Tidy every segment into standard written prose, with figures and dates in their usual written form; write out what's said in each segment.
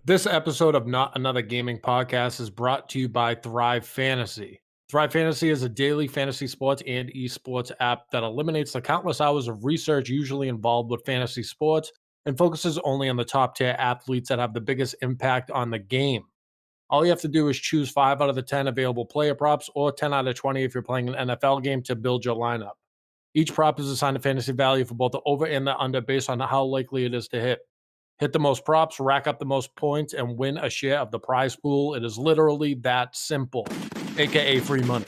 This episode of Not Another Gaming Podcast is brought to you by Thrive Fantasy. Thrive Fantasy is a daily fantasy sports and esports app that eliminates the countless hours of research usually involved with fantasy sports and focuses only on the top tier athletes that have the biggest impact on the game. All you have to do is choose 5 out of the 10 available player props or 10 out of 20 if you're playing an NFL game to build your lineup. Each prop is assigned a fantasy value for both the over and the under based on how likely it is to hit. Hit the most props, rack up the most points, and win a share of the prize pool. It is literally that simple, aka free money.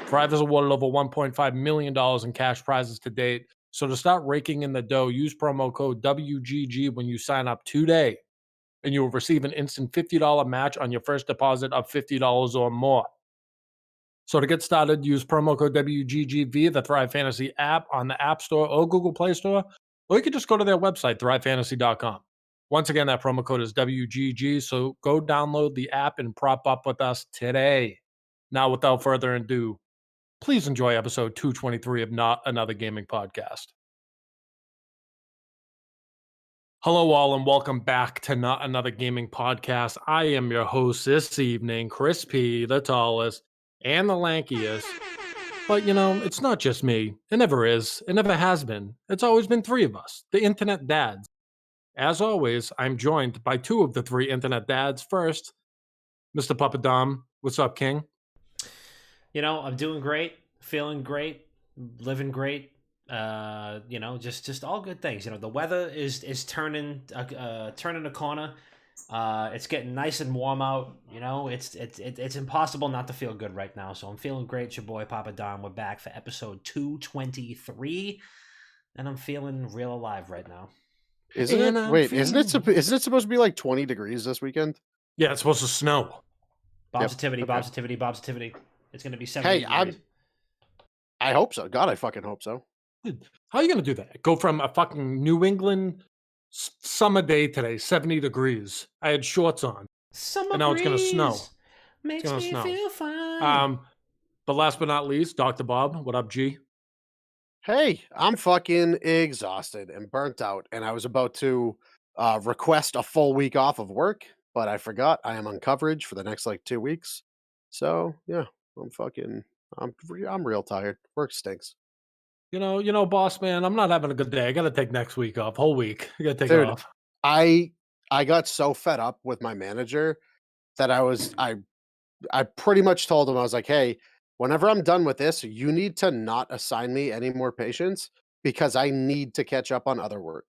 Thrive has awarded over $1.5 million in cash prizes to date. So to start raking in the dough, use promo code WGG when you sign up today, and you will receive an instant $50 match on your first deposit of $50 or more. So to get started, use promo code WGG via the Thrive Fantasy app on the App Store or Google Play Store, or you can just go to their website, thrivefantasy.com. Once again, that promo code is WGG, so go download the app and prop up with us today. Now, without further ado, please enjoy episode 223 of Not Another Gaming Podcast. Hello, all, and welcome back to Not Another Gaming Podcast. I am your host this evening, Chris P., the tallest and the lankiest. But, it's not just me. It never is. It never has been. It's always been 3 of us, the internet dads. As always, I'm joined by 2 of the 3 internet dads. First, Mr. Papadam. What's up, King? I'm doing great, feeling great, living great. Just all good things. The weather is turning a corner. It's getting nice and warm out. It's impossible not to feel good right now. So I'm feeling great. It's your boy Papa Don. We're back for episode 223, and I'm feeling real alive right now. Isn't it? Wait, isn't it supposed to be like 20 degrees this weekend? Yeah, it's supposed to snow. Bob's-ativity. It's going to be 70 degrees. I hope so. God, I fucking hope so. Dude, how are you going to do that? Go from a fucking New England summer day today, 70 degrees. I had shorts on. Summer and now it's going to snow. Makes me feel fine. But last but not least, Dr. Bob. What up, G? Hey, I'm fucking exhausted and burnt out, and I was about to request a full week off of work, but I forgot I am on coverage for the next 2 weeks. So yeah, I'm real tired. Work stinks. Boss man, I'm not having a good day. I got to take next week off, whole week. I got to take Dude, it off. I got so fed up with my manager that I pretty much told him, I was like, hey, whenever I'm done with this, you need to not assign me any more patients because I need to catch up on other work.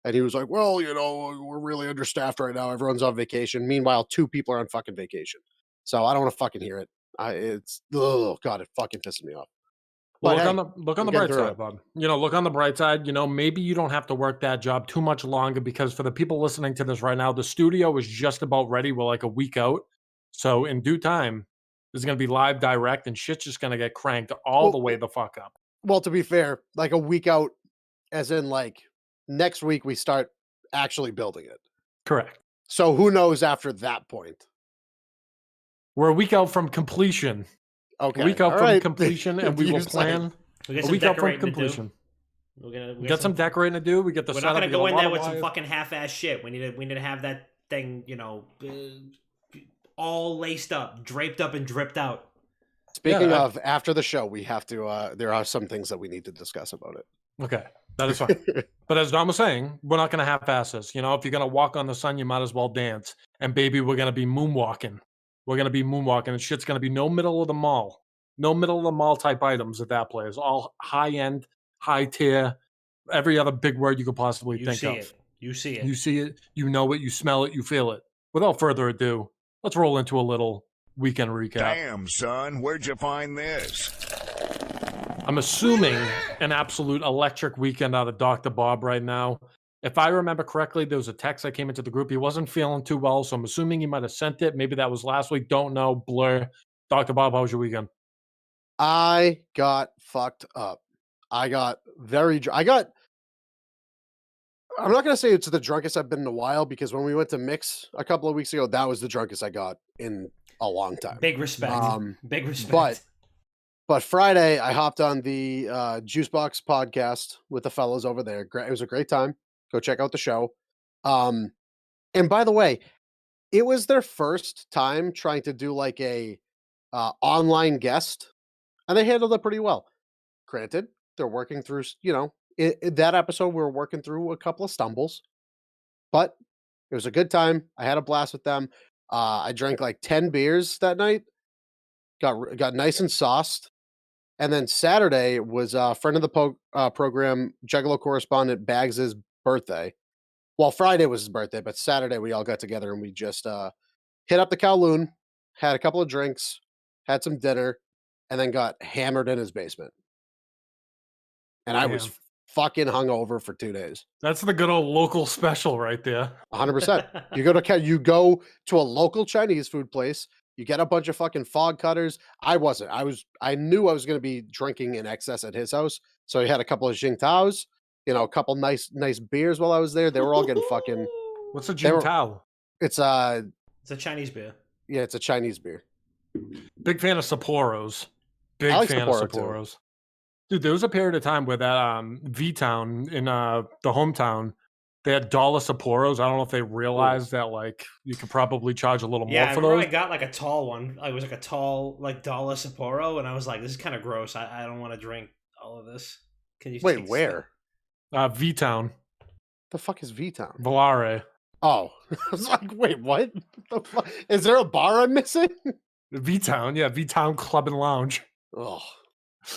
And he was like, well, we're really understaffed right now. Everyone's on vacation. Meanwhile, 2 people are on fucking vacation. So I don't want to fucking hear it. God, it fucking pisses me off. Well, look on the bright side, Bob. Look on the bright side. Maybe you don't have to work that job too much longer because for the people listening to this right now, the studio is just about ready. We're like a week out. So in due time, there's going to be live direct and shit's just going to get cranked all the way the fuck up. Well, to be fair, like a week out, as in next week, we start actually building it. Correct. So who knows after that point? We're a week out from completion. Okay. A week out from completion, and we will plan a week out from completion. We got some decorating to do. We get the setup. We're not going to go in there with some fucking half-ass shit. We need to have that thing, all laced up, draped up, and dripped out. Speaking of, after the show, we have to. There are some things that we need to discuss about it. Okay, that is fine. But as Don was saying, we're not going to half-ass this. If you're going to walk on the sun, you might as well dance. And baby, we're going to be moonwalking. We're going to be moonwalking, and shit's going to be no middle of the mall. No middle of the mall type items at that place. All high-end, high-tier, every other big word you could possibly think of. You see it. You see it. You know it. You smell it. You feel it. Without further ado, let's roll into a little weekend recap. Damn, son, where'd you find this? I'm assuming an absolute electric weekend out of Dr. Bob right now. If I remember correctly, there was a text that came into the group. He wasn't feeling too well, so I'm assuming he might have sent it. Maybe that was last week. Don't know. Blur. Dr. Bob, how was your weekend? I got fucked up. I'm not going to say it's the drunkest I've been in a while because when we went to Mix a couple of weeks ago, that was the drunkest I got in a long time. Big respect. Big respect. But Friday, I hopped on the Juicebox podcast with the fellows over there. It was a great time. Go check out the show. And by the way, It was their first time trying to do like a online guest, and they handled it pretty well. Granted, they're working through, that episode we were working through a couple of stumbles, but it was a good time. I had a blast with them. I drank like 10 beers that night. Got nice and sauced. And then Saturday was a friend of the program, Juggalo correspondent Bags's birthday. Well, Friday was his birthday, but Saturday we all got together and we just hit up the Kowloon, had a couple of drinks, had some dinner, and then got hammered in his basement. And I was Damn. fucking hungover for 2 days. That's the good old local special right there. 100%. You go to a local Chinese food place, you get a bunch of fucking fog cutters. I wasn't. I knew I was gonna be drinking in excess at his house, so he had a couple of Jingtaos, a couple nice beers while I was there. They were all getting fucking What's a They were- Jingtao? it's It's a Chinese beer. yeah, it's a Chinese beer. Big fan of Sapporos. Big I like fan Sapporo, of too. Sapporos. Dude, there was a period of time where that V-Town in the hometown, they had dollar Sapporos. I don't know if they realized that like you could probably charge a little Yeah, more I for remember those. I got like a tall one. It was like a tall, like dollar Sapporo, and I was like, "This is kind of gross. I don't want to drink all of this." Can you Wait, taste where? V-Town, The fuck is V-Town? Volare. Oh, I was like, wait, what? The fuck? Is there a bar I'm missing? V-Town, yeah, V-Town Club and Lounge. Oh,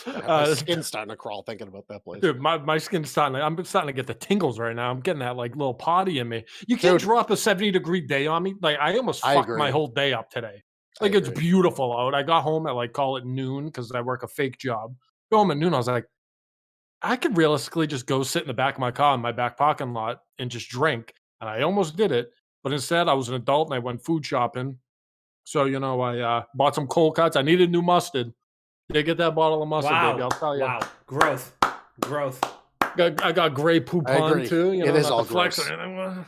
my Uh, skin's starting to crawl thinking about that place. Dude, my skin's I'm starting to get the tingles right now. I'm getting that like little party in me. You can't Dude. drop a 70-degree day on me. Like I almost I fucked my agree. whole day up today. I Like it's agree. beautiful out. I got home at like call it noon because I work a fake job. Go home at noon. I was like, I could realistically just go sit in the back of my car in my back parking lot and just drink. And I almost did it, but instead I was an adult and I went food shopping. So I bought some cold cuts. I needed new mustard. Did get that bottle of mustard, baby. I'll tell you. Wow. Growth. I got Grey I Poupon agree. too. It is not all the flex or gross. anything.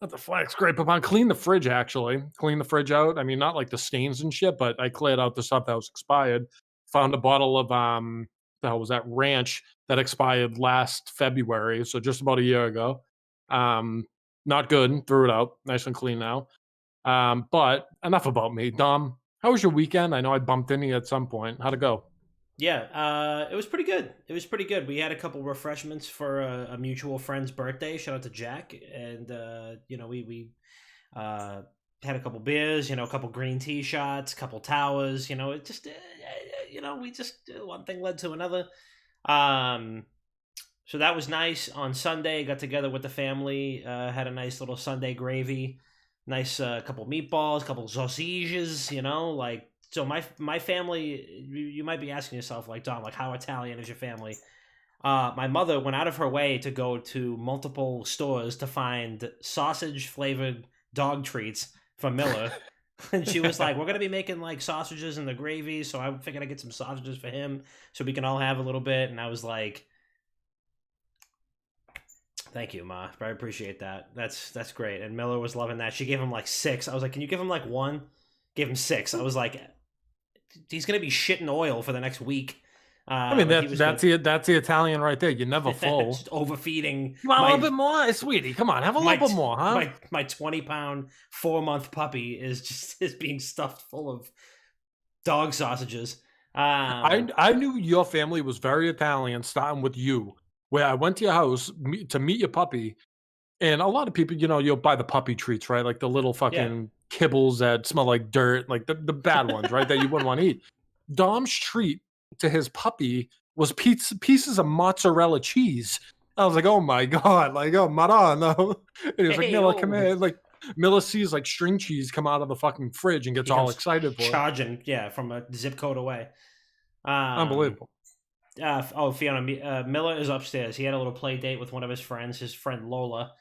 Not the flex. Grey Poupon. Clean the fridge actually. Clean the fridge out. I mean, not like the stains and shit, but I cleared out the stuff that was expired. Found a bottle of the hell was that ranch that expired last February, so just about a year ago. Not good. Threw it out. Nice and clean now. But enough about me. Dom, how was your weekend? I know I bumped into you at some point. How'd it go? Yeah, it was pretty good. We had a couple refreshments for a mutual friend's birthday. Shout out to Jack, and we had a couple beers, a couple green tea shots, a couple towers. It just we just one thing led to another. So that was nice. On Sunday, got together with the family, had a nice little Sunday gravy, nice couple meatballs, couple sausages. So my family, you might be asking yourself, like, Dom, like, how Italian is your family? My mother went out of her way to go to multiple stores to find sausage-flavored dog treats for Miller. And she was like, we're going to be making, like, sausages in the gravy, so I figured I'd get some sausages for him so we can all have a little bit. And I was like, thank you, Ma. I appreciate that. That's great. And Miller was loving that. She gave him, like, 6. I was like, can you give him, like, 1? Gave him 6. I was like, he's gonna be shitting oil for the next week. I mean, that's the Italian right there. You're never full. Just overfeeding. You want a little bit more, sweetie? Come on, have a little bit more, huh? My 20-pound 4-month puppy is being stuffed full of dog sausages. I knew your family was very Italian, starting with you. Where I went to your house to meet your puppy, and a lot of people, you'll buy the puppy treats, right? Like the little fucking kibbles that smell like dirt, like the bad ones, right? That you wouldn't want to eat. Dom's treat to his puppy was pieces of mozzarella cheese. I was like, oh my God, like, oh, Marano. And he was like, Miller, come here. Like, Miller sees like string cheese come out of the fucking fridge and gets all excited for it. Charging, from a zip code away. Unbelievable. Fiona, Miller is upstairs. He had a little play date with one of his friends, Lola,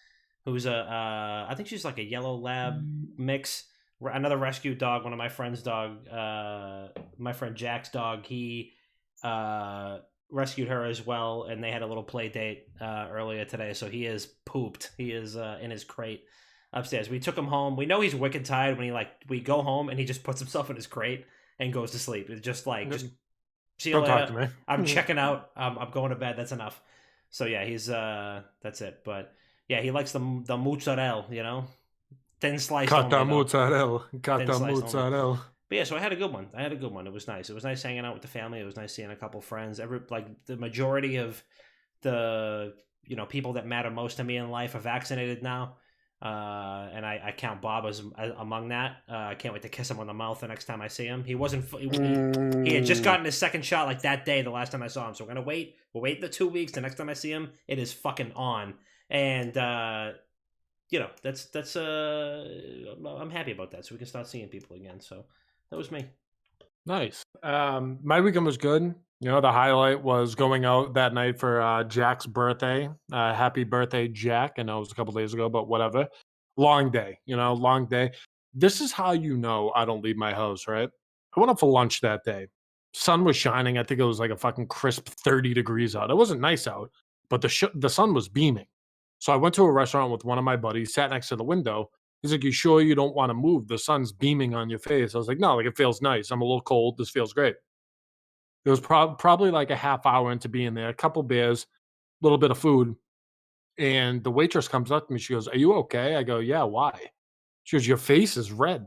who's I think she's like a yellow lab mix. Another rescue dog, one of my friend's dog, my friend Jack's dog. He rescued her as well, and they had a little play date earlier today. So he is pooped. He is in his crate upstairs. We took him home. We know he's wicked tired when we go home and he just puts himself in his crate and goes to sleep. It's just like, just see you Don't later. talk to me. I'm checking out. I'm going to bed. That's enough. So yeah, he's that's it. But yeah, he likes the mozzarella. Thin sliced Kata only, though. mozzarella. Kata Thin sliced only. mozzarella. But yeah, so I had a good one. It was nice. It was nice hanging out with the family. It was nice seeing a couple friends. The majority of the people that matter most to me in life are vaccinated now, and I count Bob as among that. I can't wait to kiss him on the mouth the next time I see him. He had just gotten his second shot like that day the last time I saw him. So we're gonna wait. We'll wait the 2 weeks. The next time I see him, it is fucking on. And that's I'm happy about that. So we can start seeing people again. So that was me. Nice. My weekend was good. The highlight was going out that night for Jack's birthday. Happy birthday, Jack. I know it was a couple days ago, but whatever. Long day, long day. This is how I don't leave my house, right? I went out for lunch that day. Sun was shining. I think it was like a fucking crisp 30 degrees out. It wasn't nice out, but the sun was beaming. So I went to a restaurant with one of my buddies, sat next to the window. He's like, "You sure you don't want to move? The sun's beaming on your face." I was like, "No, like it feels nice. I'm a little cold. This feels great." It was probably like a half hour into being there, a couple beers, a little bit of food. And the waitress comes up to me. She goes, "Are you okay?" I go, "Yeah, why?" She goes, "Your face is red."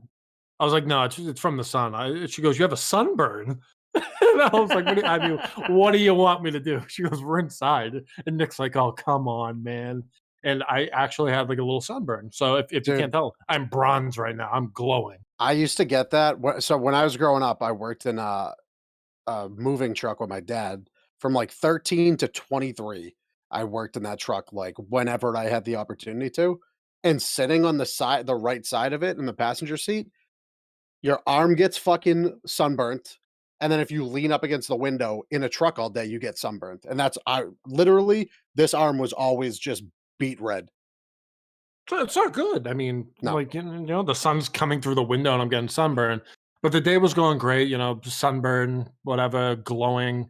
I was like, "No, it's from the sun." She goes, "You have a sunburn." And I was like, what do you want me to do?" She goes, "We're inside." And Nick's like, "Oh, come on, man." And I actually had like a little sunburn. So if you can't tell, I'm bronze right now. I'm glowing. I used to get that. So when I was growing up, I worked in a moving truck with my dad from like 13 to 23. I worked in that truck like whenever I had the opportunity to. And sitting on the right side of it in the passenger seat, your arm gets fucking sunburnt. And then if you lean up against the window in a truck all day, you get sunburnt. And I literally, this arm was always just beet red. So it's not good. I mean, No. like, the sun's coming through the window and I'm getting sunburned. But the day was going great, sunburn, whatever, glowing.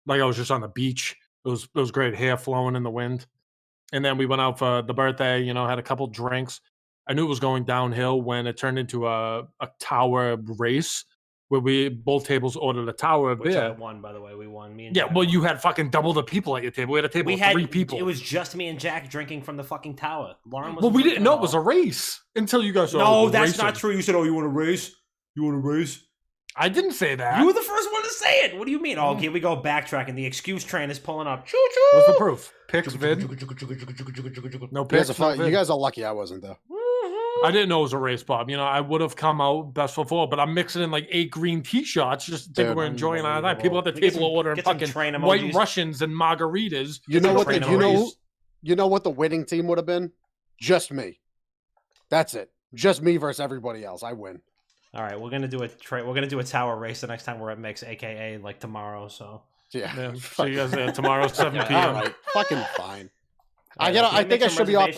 Like I was just on the beach. It was great, hair flowing in the wind. And then we went out for the birthday, had a couple drinks. I knew it was going downhill when it turned into a tower race where we both tables ordered a tower of Which I beer. won, by the way. We won. Me and Yeah, Jack well, won. you had fucking double the people at your table. We had a table of 3 people. It was just me and Jack drinking from the fucking tower. Lauren was. Well, we didn't know it was a race until you guys. No, that's not true. You said, "Oh, you want to race? You want to race?" I didn't say that. You were the first one to say it. What do you mean? Oh, here we go backtracking. The excuse train is pulling up. Choo choo. What's the proof? Pics vid. No You guys, pics. you guys are lucky I wasn't there. I didn't know it was a race, Bob. I would have come out best foot forward, but I'm mixing in like 8 green t-shirts just think we're enjoying our night. People at the table are ordering fucking white Russians and margaritas. You know what the winning team would have been? Just me. That's it. Just me versus everybody else. I win. All right, we're gonna do a tower race the next time we're at Mix, aka like tomorrow. So yeah. So you guys tomorrow 7 p.m. All right, fucking fine. I think I should be off.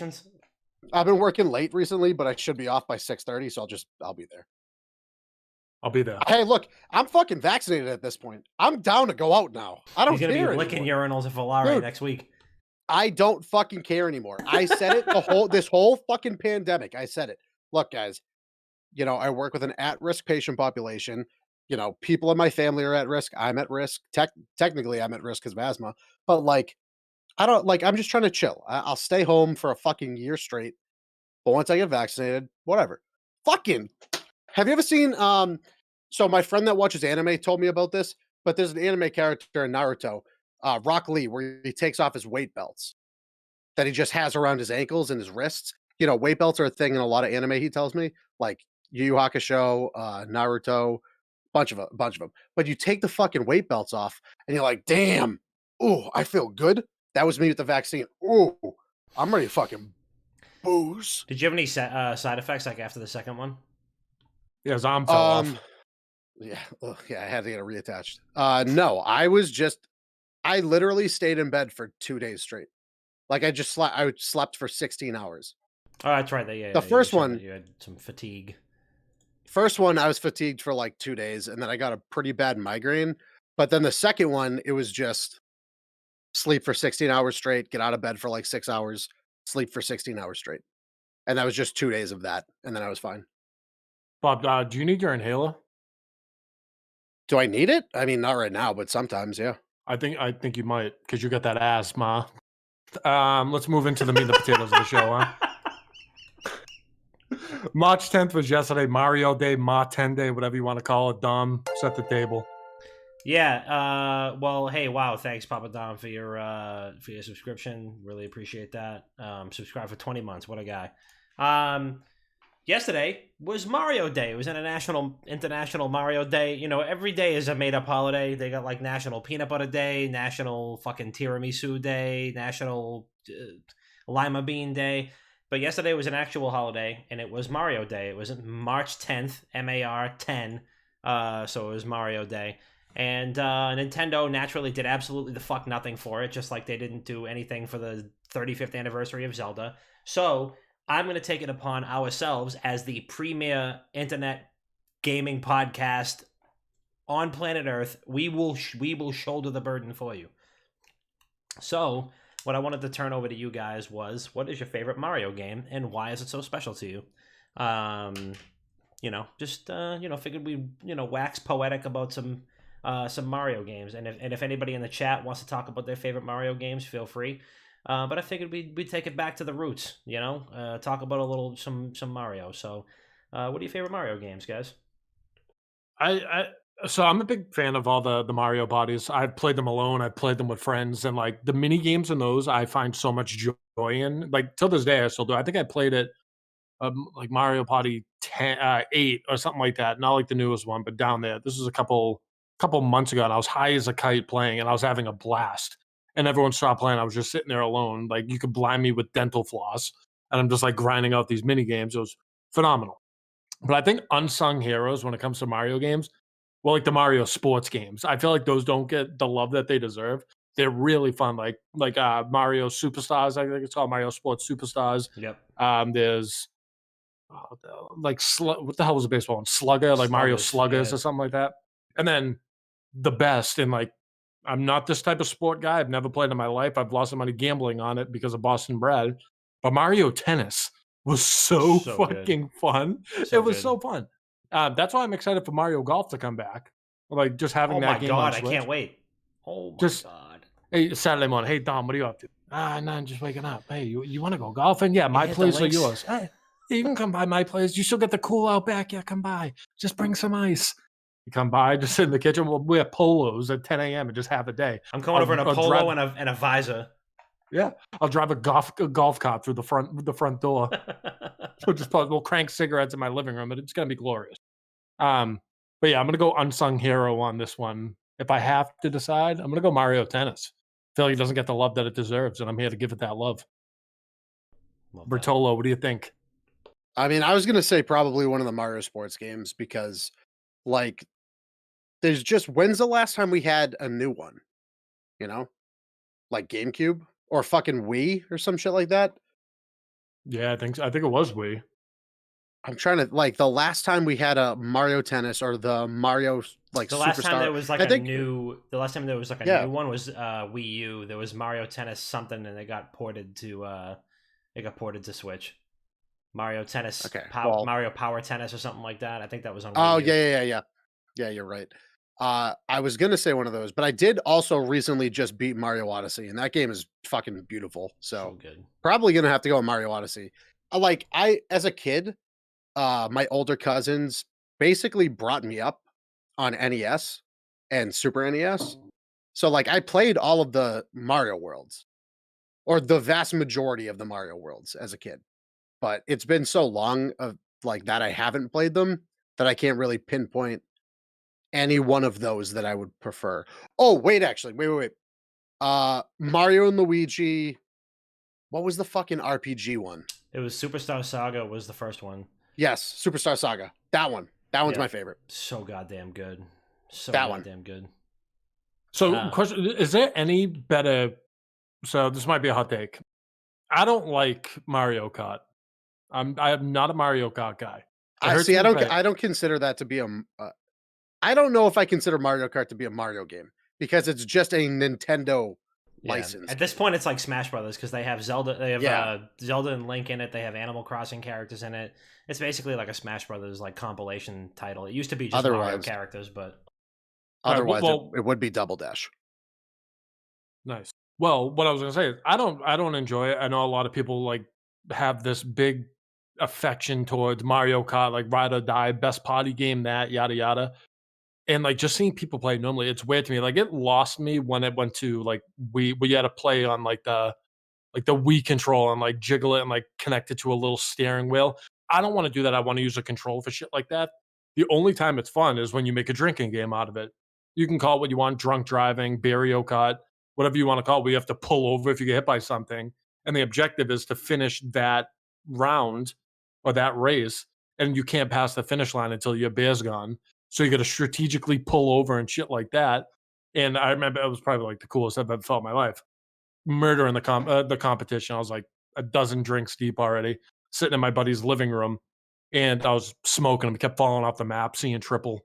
I've been working late recently, but I should be off by 6:30, so I'll be there. I'll be there. Hey, look, I'm fucking vaccinated at this point. I'm down to go out now. I don't care anymore. He's gonna be licking urinals at Volare next week. I don't fucking care anymore. I said it this whole fucking pandemic. I said it. Look, guys, I work with an at-risk patient population. People in my family are at risk. I'm at risk. Technically, I'm at risk because of asthma. But I'm just trying to chill. I'll stay home for a fucking year straight. But once I get vaccinated, whatever. Fucking. Have you ever seen? So my friend that watches anime told me about this. But there's an anime character in Naruto, Rock Lee, where he takes off his weight belts that he just has around his ankles and his wrists. Weight belts are a thing in a lot of anime. He tells me, like Yu Yu Hakusho, Naruto, bunch of them. But you take the fucking weight belts off, and you're like, damn, oh, I feel good. That was me with the vaccine. Oh, I'm ready to fucking booze. Did you have any side effects like after the second one? Yeah, his arm fell off. Yeah, I had to get it reattached. No, I literally stayed in bed for 2 days straight. Like I slept for 16 hours. Oh, that's right. Yeah. The first one, you had some fatigue. First one, I was fatigued for like 2 days, and then I got a pretty bad migraine. But then the second one, it was just sleep for 16 hours straight, get out of bed for like 6 hours, sleep for 16 hours straight. And that was just 2 days of that, and then I was fine. Bob, do you need your inhaler? Do I need it? I mean, not right now, but sometimes, yeah. I think you might, because you got that asthma. Let's move into the meat and the potatoes of the show, huh? March 10th was yesterday. Mario Day, Ma 10 Day, whatever you want to call it. Dom, set the table. Yeah. Well, hey, wow. Thanks, Papa Dom, for your subscription. Really appreciate that. Subscribe for 20 months. What a guy. Yesterday was Mario Day. It was International Mario Day. You know, every day is a made up holiday. They got like National Peanut Butter Day, National fucking Tiramisu Day, National Lima Bean Day. But yesterday was an actual holiday, and it was Mario Day. It was March 10th, MAR 10. So it was Mario Day. And Nintendo naturally did absolutely the fuck nothing for it, just like they didn't do anything for the 35th anniversary of Zelda. So I'm going to take it upon ourselves as the premier internet gaming podcast on planet Earth. We will shoulder the burden for you. So, what I wanted to turn over to you guys was, what is your favorite Mario game and why is it so special to you? Figured we wax poetic about some Mario games, and if anybody in the chat wants to talk about their favorite Mario games, feel free. But I figured we'd take it back to the roots, talk about a little some Mario. So, what are your favorite Mario games, guys? So I'm a big fan of all the Mario bodies. I've played them alone. I've played them with friends, and like the mini games in those, I find so much joy in. Like till this day, I still do. I think I played it, like Mario Party 8 or something like that. Not like the newest one, but down there. This was a couple months ago, and I was high as a kite playing, and I was having a blast. And everyone stopped playing. I was just sitting there alone. Like you could blind me with dental floss, and I'm just like grinding out these mini games. It was phenomenal. But I think unsung heroes when it comes to Mario games, well, like the Mario sports games, I feel like those don't get the love that they deserve. They're really fun, like Mario Superstars. I think it's called Mario Sports Superstars. Yep. There's what the hell was the baseball one? Slugger, like Mario Sluggers yeah. or something like that. And then the best in like, I'm not this type of sport guy. I've never played in my life. I've lost some money gambling on it because of Boston Bread. But Mario Tennis was so fucking fun. So it was good. so fun. That's why I'm excited for Mario Golf to come back. Like just having that game. Oh my on god, I Switch. can't wait. Oh my Just- god. Hey, Saturday morning. Hey, Dom, what are you up to? No, I'm just waking up. Hey, you want to go golfing? Yeah, my hit the place or links. yours? Hey, you can come by my place. You still get the cool out back. Yeah, come by. Just bring some ice. You come by, just sit in the kitchen. We'll wear polos at 10 a.m. and just have a day. I'm coming over in a I'll polo drive- and a visor. Yeah, I'll drive a golf cart through the front door. We'll crank cigarettes in my living room, and it's gonna be glorious. But yeah, I'm gonna go unsung hero on this one. If I have to decide, I'm gonna go Mario Tennis. I feel like it doesn't get the love that it deserves, and I'm here to give it that love. Bertolo, what do you think? I mean, I was gonna say probably one of the Mario sports games because, like, there's just when's the last time we had a new one? You know, like GameCube or fucking Wii or some shit like that. Yeah, I think it was Wii. I'm trying to like the last time we had a Mario Tennis or the Mario like the last Superstar. time there was like I new one was Wii U. There was Mario Tennis something, and it got ported to Switch. Mario Tennis, Okay, Mario Power Tennis or something like that. I think that was on. Oh Wii U. yeah. You're right. I was gonna say one of those, but I did also recently just beat Mario Odyssey, and that game is fucking beautiful. So good. probably gonna have to go with Mario Odyssey. As a kid, my older cousins basically brought me up on NES and Super NES. So like I played all of the Mario worlds or the vast majority of the Mario worlds as a kid. But it's been so long of like that I haven't played them that I can't really pinpoint any one of those that I would prefer. Oh, wait, actually. Wait. Mario and Luigi. What was the fucking RPG one? It was Superstar Saga was the first one. Yes, Superstar Saga. That one. That one's my favorite. So goddamn good. Goddamn good. So, question: is there any better? So, this might be a hot take. I don't like Mario Kart. I'm not a Mario Kart guy. I don't consider that to be a. I don't know if I consider Mario Kart to be a Mario game because it's just a Nintendo license. At this point, it's like Smash Brothers because they have Zelda. They have Zelda and Link in it. They have Animal Crossing characters in it. It's basically like a Smash Brothers like compilation title. It used to be just Mario characters, but otherwise it would be Double Dash. Nice. Well, what I was gonna say is I don't enjoy it. I know a lot of people like have this big affection towards Mario Kart, like Ride or Die, best party game, that yada yada. And like just seeing people play normally, it's weird to me. Like it lost me when it went to like we had to play on like the Wii control and like jiggle it and like connect it to a little steering wheel. I don't want to do that. I want to use a control for shit like that. The only time it's fun is when you make a drinking game out of it. You can call it what you want, drunk driving, Mario Kart, whatever you want to call it. We have to pull over if you get hit by something. And the objective is to finish that round or that race. And you can't pass the finish line until your beer's gone. So you got to strategically pull over and shit like that. And I remember it was probably like the coolest I've ever felt in my life. Murder in the competition. I was like a dozen drinks deep already, sitting in my buddy's living room, and I was smoking him. He kept falling off the map, seeing triple.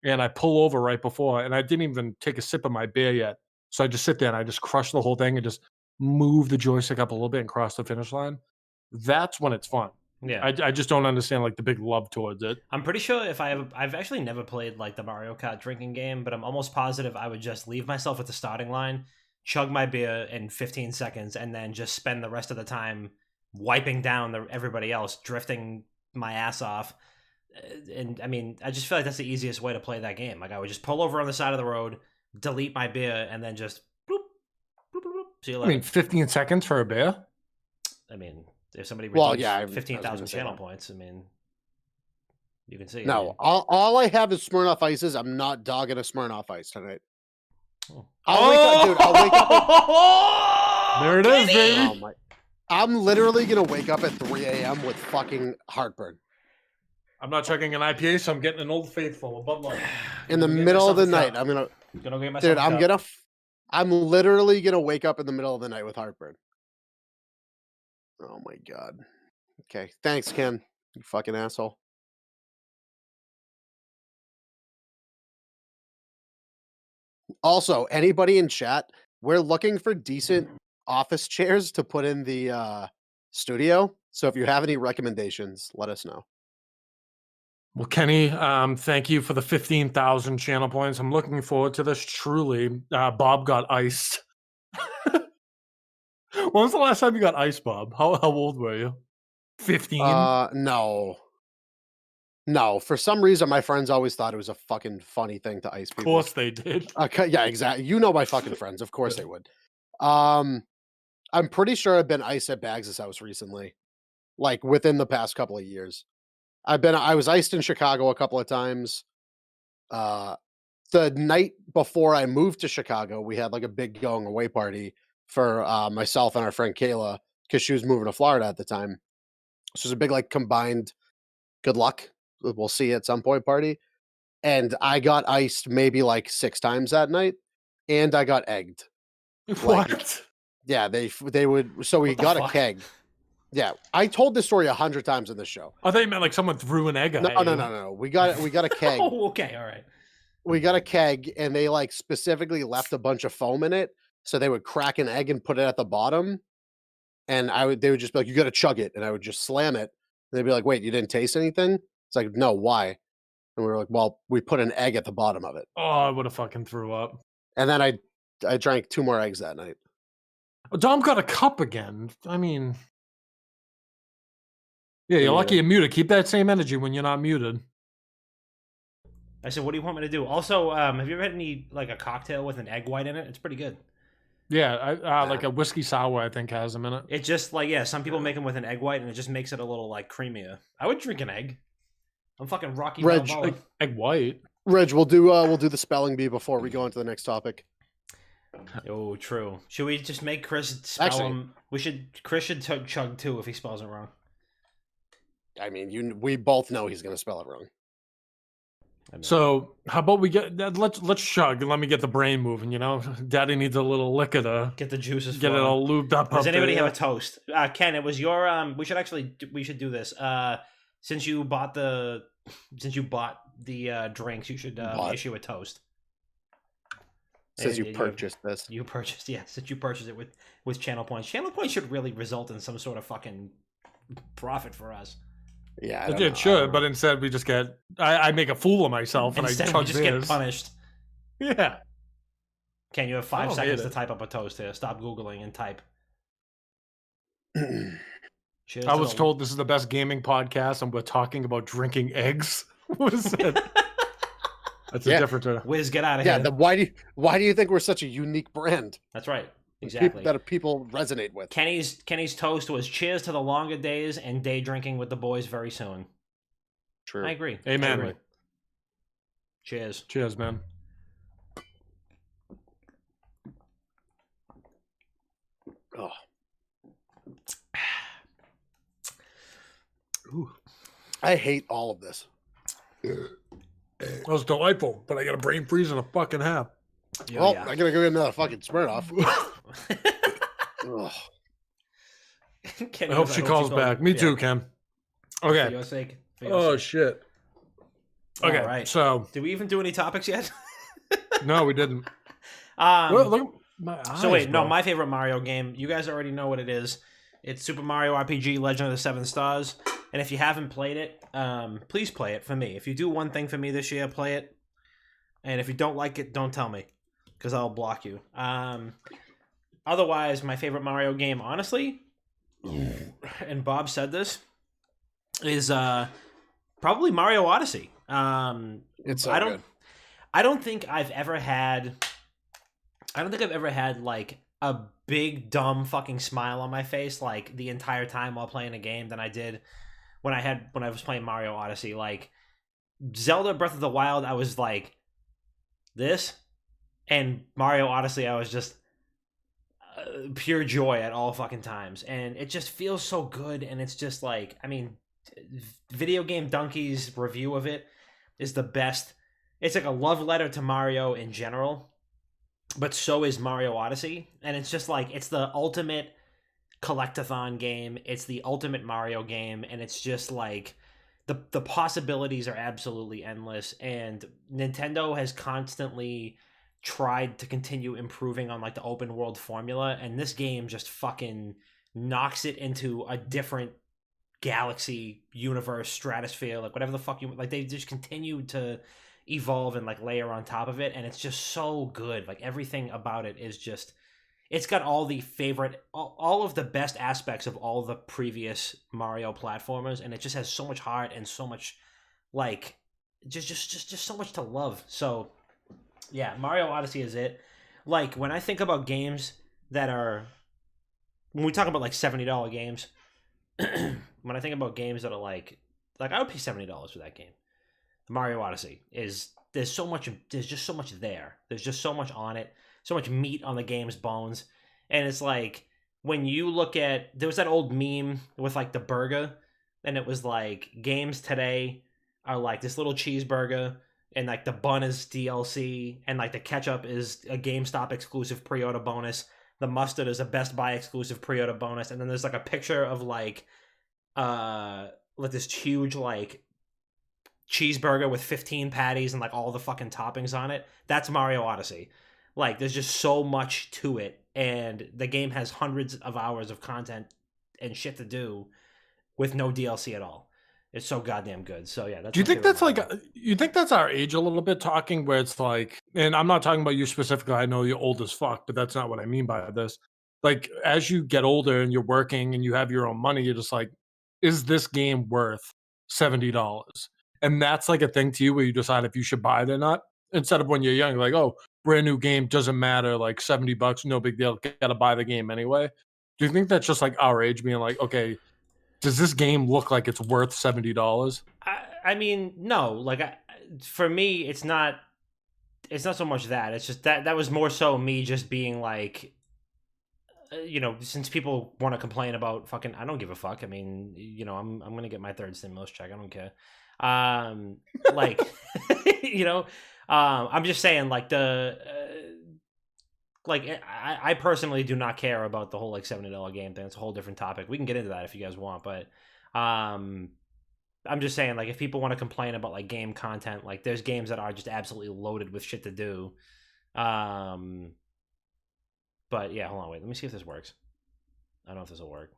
And I pull over right before, and I didn't even take a sip of my beer yet. So I just sit there and I just crush the whole thing and just move the joystick up a little bit and cross the finish line. That's when it's fun. Yeah. I just don't understand like the big love towards it. I'm pretty sure if I've actually never played like the Mario Kart drinking game, but I'm almost positive I would just leave myself at the starting line, chug my beer in 15 seconds, and then just spend the rest of the time wiping down everybody else, drifting my ass off. And I mean, I just feel like that's the easiest way to play that game. Like I would just pull over on the side of the road, delete my beer, and then just bloop, bloop, bloop, bloop. See you I later. mean, 15 seconds for a beer? I mean, if somebody Well, redeems yeah, 15,000 channel points, I mean, you can see. No, all I have is Smirnoff Ices. I'm not dogging a Smirnoff Ice tonight. I'll wake up, dude. I'll wake up. There it is, baby. Oh my! I'm literally gonna wake up at 3 a.m. with fucking heartburn I'm not checking an IPA, so I'm getting an Old Faithful, a Bud Light. in the Gonna get middle of the myself a night. cup. I'm gonna, Gonna get myself dude. a cup. I'm literally gonna wake up in the middle of the night with heartburn. Oh my god. Okay, thanks, Ken. You fucking asshole. Also, anybody in chat, we're looking for decent office chairs to put in the studio. So if you have any recommendations, let us know. Well, Kenny, thank you for the 15,000 channel points. I'm looking forward to this. Truly, Bob got iced. When was the last time you got iced, Bob? How old were you? 15? No. For some reason, my friends always thought it was a fucking funny thing to ice Of people. course they did. Okay, yeah, exactly. You know my fucking friends. Of course they would. I'm pretty sure I've been iced at Bags' house recently, like within the past couple of years. I was iced in Chicago a couple of times. The night before I moved to Chicago, we had like a big going away party for myself and our friend Kayla because she was moving to Florida at the time. So it was a big like combined good luck. We'll see you at some point party. And I got iced maybe like 6 times that night, and I got egged. What? Yeah, they would. So we What the got fuck? a keg. Yeah, I told this story 100 times in this show. I thought you meant like someone threw an egg at No, you. no. We got a keg. Oh, okay, all right. We got a keg, and they like specifically left a bunch of foam in it, so they would crack an egg and put it at the bottom. And they would just be like, "You got to chug it," and I would just slam it. And they'd be like, "Wait, you didn't taste anything?" It's like, "No, why?" And we were like, "Well, we put an egg at the bottom of it." Oh, I would have fucking threw up. And then I drank 2 more eggs that night. Dom got a cup again. I mean, yeah, you're Yeah. lucky you're muted. Keep that same energy when you're not muted. I said, what do you want me to do? Also, have you ever had any like a cocktail with an egg white in it? It's pretty good. Yeah, like a whiskey sour, I think has them in it. It just like some people make them with an egg white, and it just makes it a little like creamier. I would drink an egg. I'm fucking Rocky Reg, Balboa. Egg white. Reg, we'll do the spelling bee before we go into the next topic. Oh, true. Should we just make Chris spell Actually- them? Chris should chug too if he spells it wrong. I mean, we both know he's going to spell it wrong. I mean, So how about we get let's chug and let me get the brain moving. You know, Daddy needs a little liquor to get the juices. get it flowing. all lubed up. Does up anybody there, have a toast? Ken, it was your we should do this. Since you bought the drinks, you should issue a toast. Says And you purchased this. You purchased, yeah. Since you purchased it with channel points, channel points should really result in some sort of fucking profit for us. Yeah, I It don't know. did, sure, but instead we just get I make a fool of myself and Instead, I we chug just beers. get punished. Yeah. Ken, you have I 5 don't seconds hate to it. type up a toast here. Stop googling and type. Cheers I to was the- told this is the best gaming podcast, and we're talking about drinking eggs. What is that? That's a Yeah. different term. Wiz, get out of Yeah, here. then why do you think we're such a unique brand? That's right. That Exactly. people resonate with. Kenny's toast was cheers to the longer days and day drinking with the boys very soon. True. I agree. Amen. I agree. Cheers. Cheers, man. Oh. Ooh. I hate all of this. That was delightful, but I got a brain freeze and a fucking half. Well, I gotta go get another fucking Smirnoff. Ugh. Kenny I hope goes, she calls back. Me too, Ken. For Okay. your sake. For your Oh sake. shit. Okay. All right. So Did we even do any topics yet? no, we didn't. Look at my eyes. So wait, no, bro. my favorite Mario game. You guys already know what it is. It's Super Mario RPG: Legend of the Seven Stars. And if you haven't played it, please play it for me. If you do one thing for me this year, play it. And if you don't like it, don't tell me, because I'll block you. Otherwise, my favorite Mario game, honestly, and Bob said this, is probably Mario Odyssey. It's so I good. don't think I've ever had like a big dumb fucking smile on my face like the entire time while playing a game than I did when I was playing Mario Odyssey. Like Zelda Breath of the Wild, I was like this, and Mario Odyssey, I was just pure joy at all fucking times, and it just feels so good. And it's just like, I mean, Video Game Donkey's review of it is the best. It's like a love letter to Mario in general, but so is Mario Odyssey. And it's just like, it's the ultimate collectathon game. It's the ultimate Mario game. And it's just like, the possibilities are absolutely endless. And Nintendo has constantly tried to continue improving on like the open world formula. And this game just fucking knocks it into a different galaxy, universe, stratosphere, like whatever the fuck you like. They just continue to evolve and like layer on top of it, and it's just so good. Like everything about it is just, it's got all the favorite, all of the best aspects of all the previous Mario platformers, and it just has so much heart and so much like just so much to love. So yeah, Mario Odyssey is it. Like when I think about games that are, when we talk about like $70 games, when I think about games that are like I would pay $70 for that game. Mario Odyssey is, there's just so much there. There's just so much on it, so much meat on the game's bones. And it's like, when you look at, there was that old meme with like the burger, and it was like, games today are like this little cheeseburger, and like the bun is DLC, and like the ketchup is a GameStop exclusive pre-order bonus. The mustard is a Best Buy exclusive pre-order bonus, and then there's like a picture of like this huge like cheeseburger with 15 patties and like all the fucking toppings on it. That's Mario Odyssey. Like there's just so much to it, and the game has hundreds of hours of content and shit to do with no DLC at all. It's so goddamn good. So yeah, that's Do you my think favorite that's like Mario. you think that's our age a little bit talking, where it's like, and I'm not talking about you specifically, I know you're old as fuck, but that's not what I mean by this. Like as you get older and you're working and you have your own money, you're just like, is this game worth $70? And that's like a thing to you where you decide if you should buy it or not. Instead of when you're young, like, oh, brand new game, doesn't matter, like $70, no big deal, gotta buy the game anyway. Do you think that's just like our age being like, okay, does this game look like it's worth $70? I mean, no. Like for me, it's not so much that. It's just that was more so me just being like, you know, since people want to complain about fucking, I don't give a fuck. I mean, you know, I'm gonna get my third stimulus check. I don't care. Like, you know, I'm just saying, like like I personally do not care about the whole like $70 game thing. It's a whole different topic. We can get into that if you guys want, but I'm just saying, like, if people want to complain about like game content, like there's games that are just absolutely loaded with shit to do. But yeah, hold on, wait. Let me see if this works. I don't know if this will work.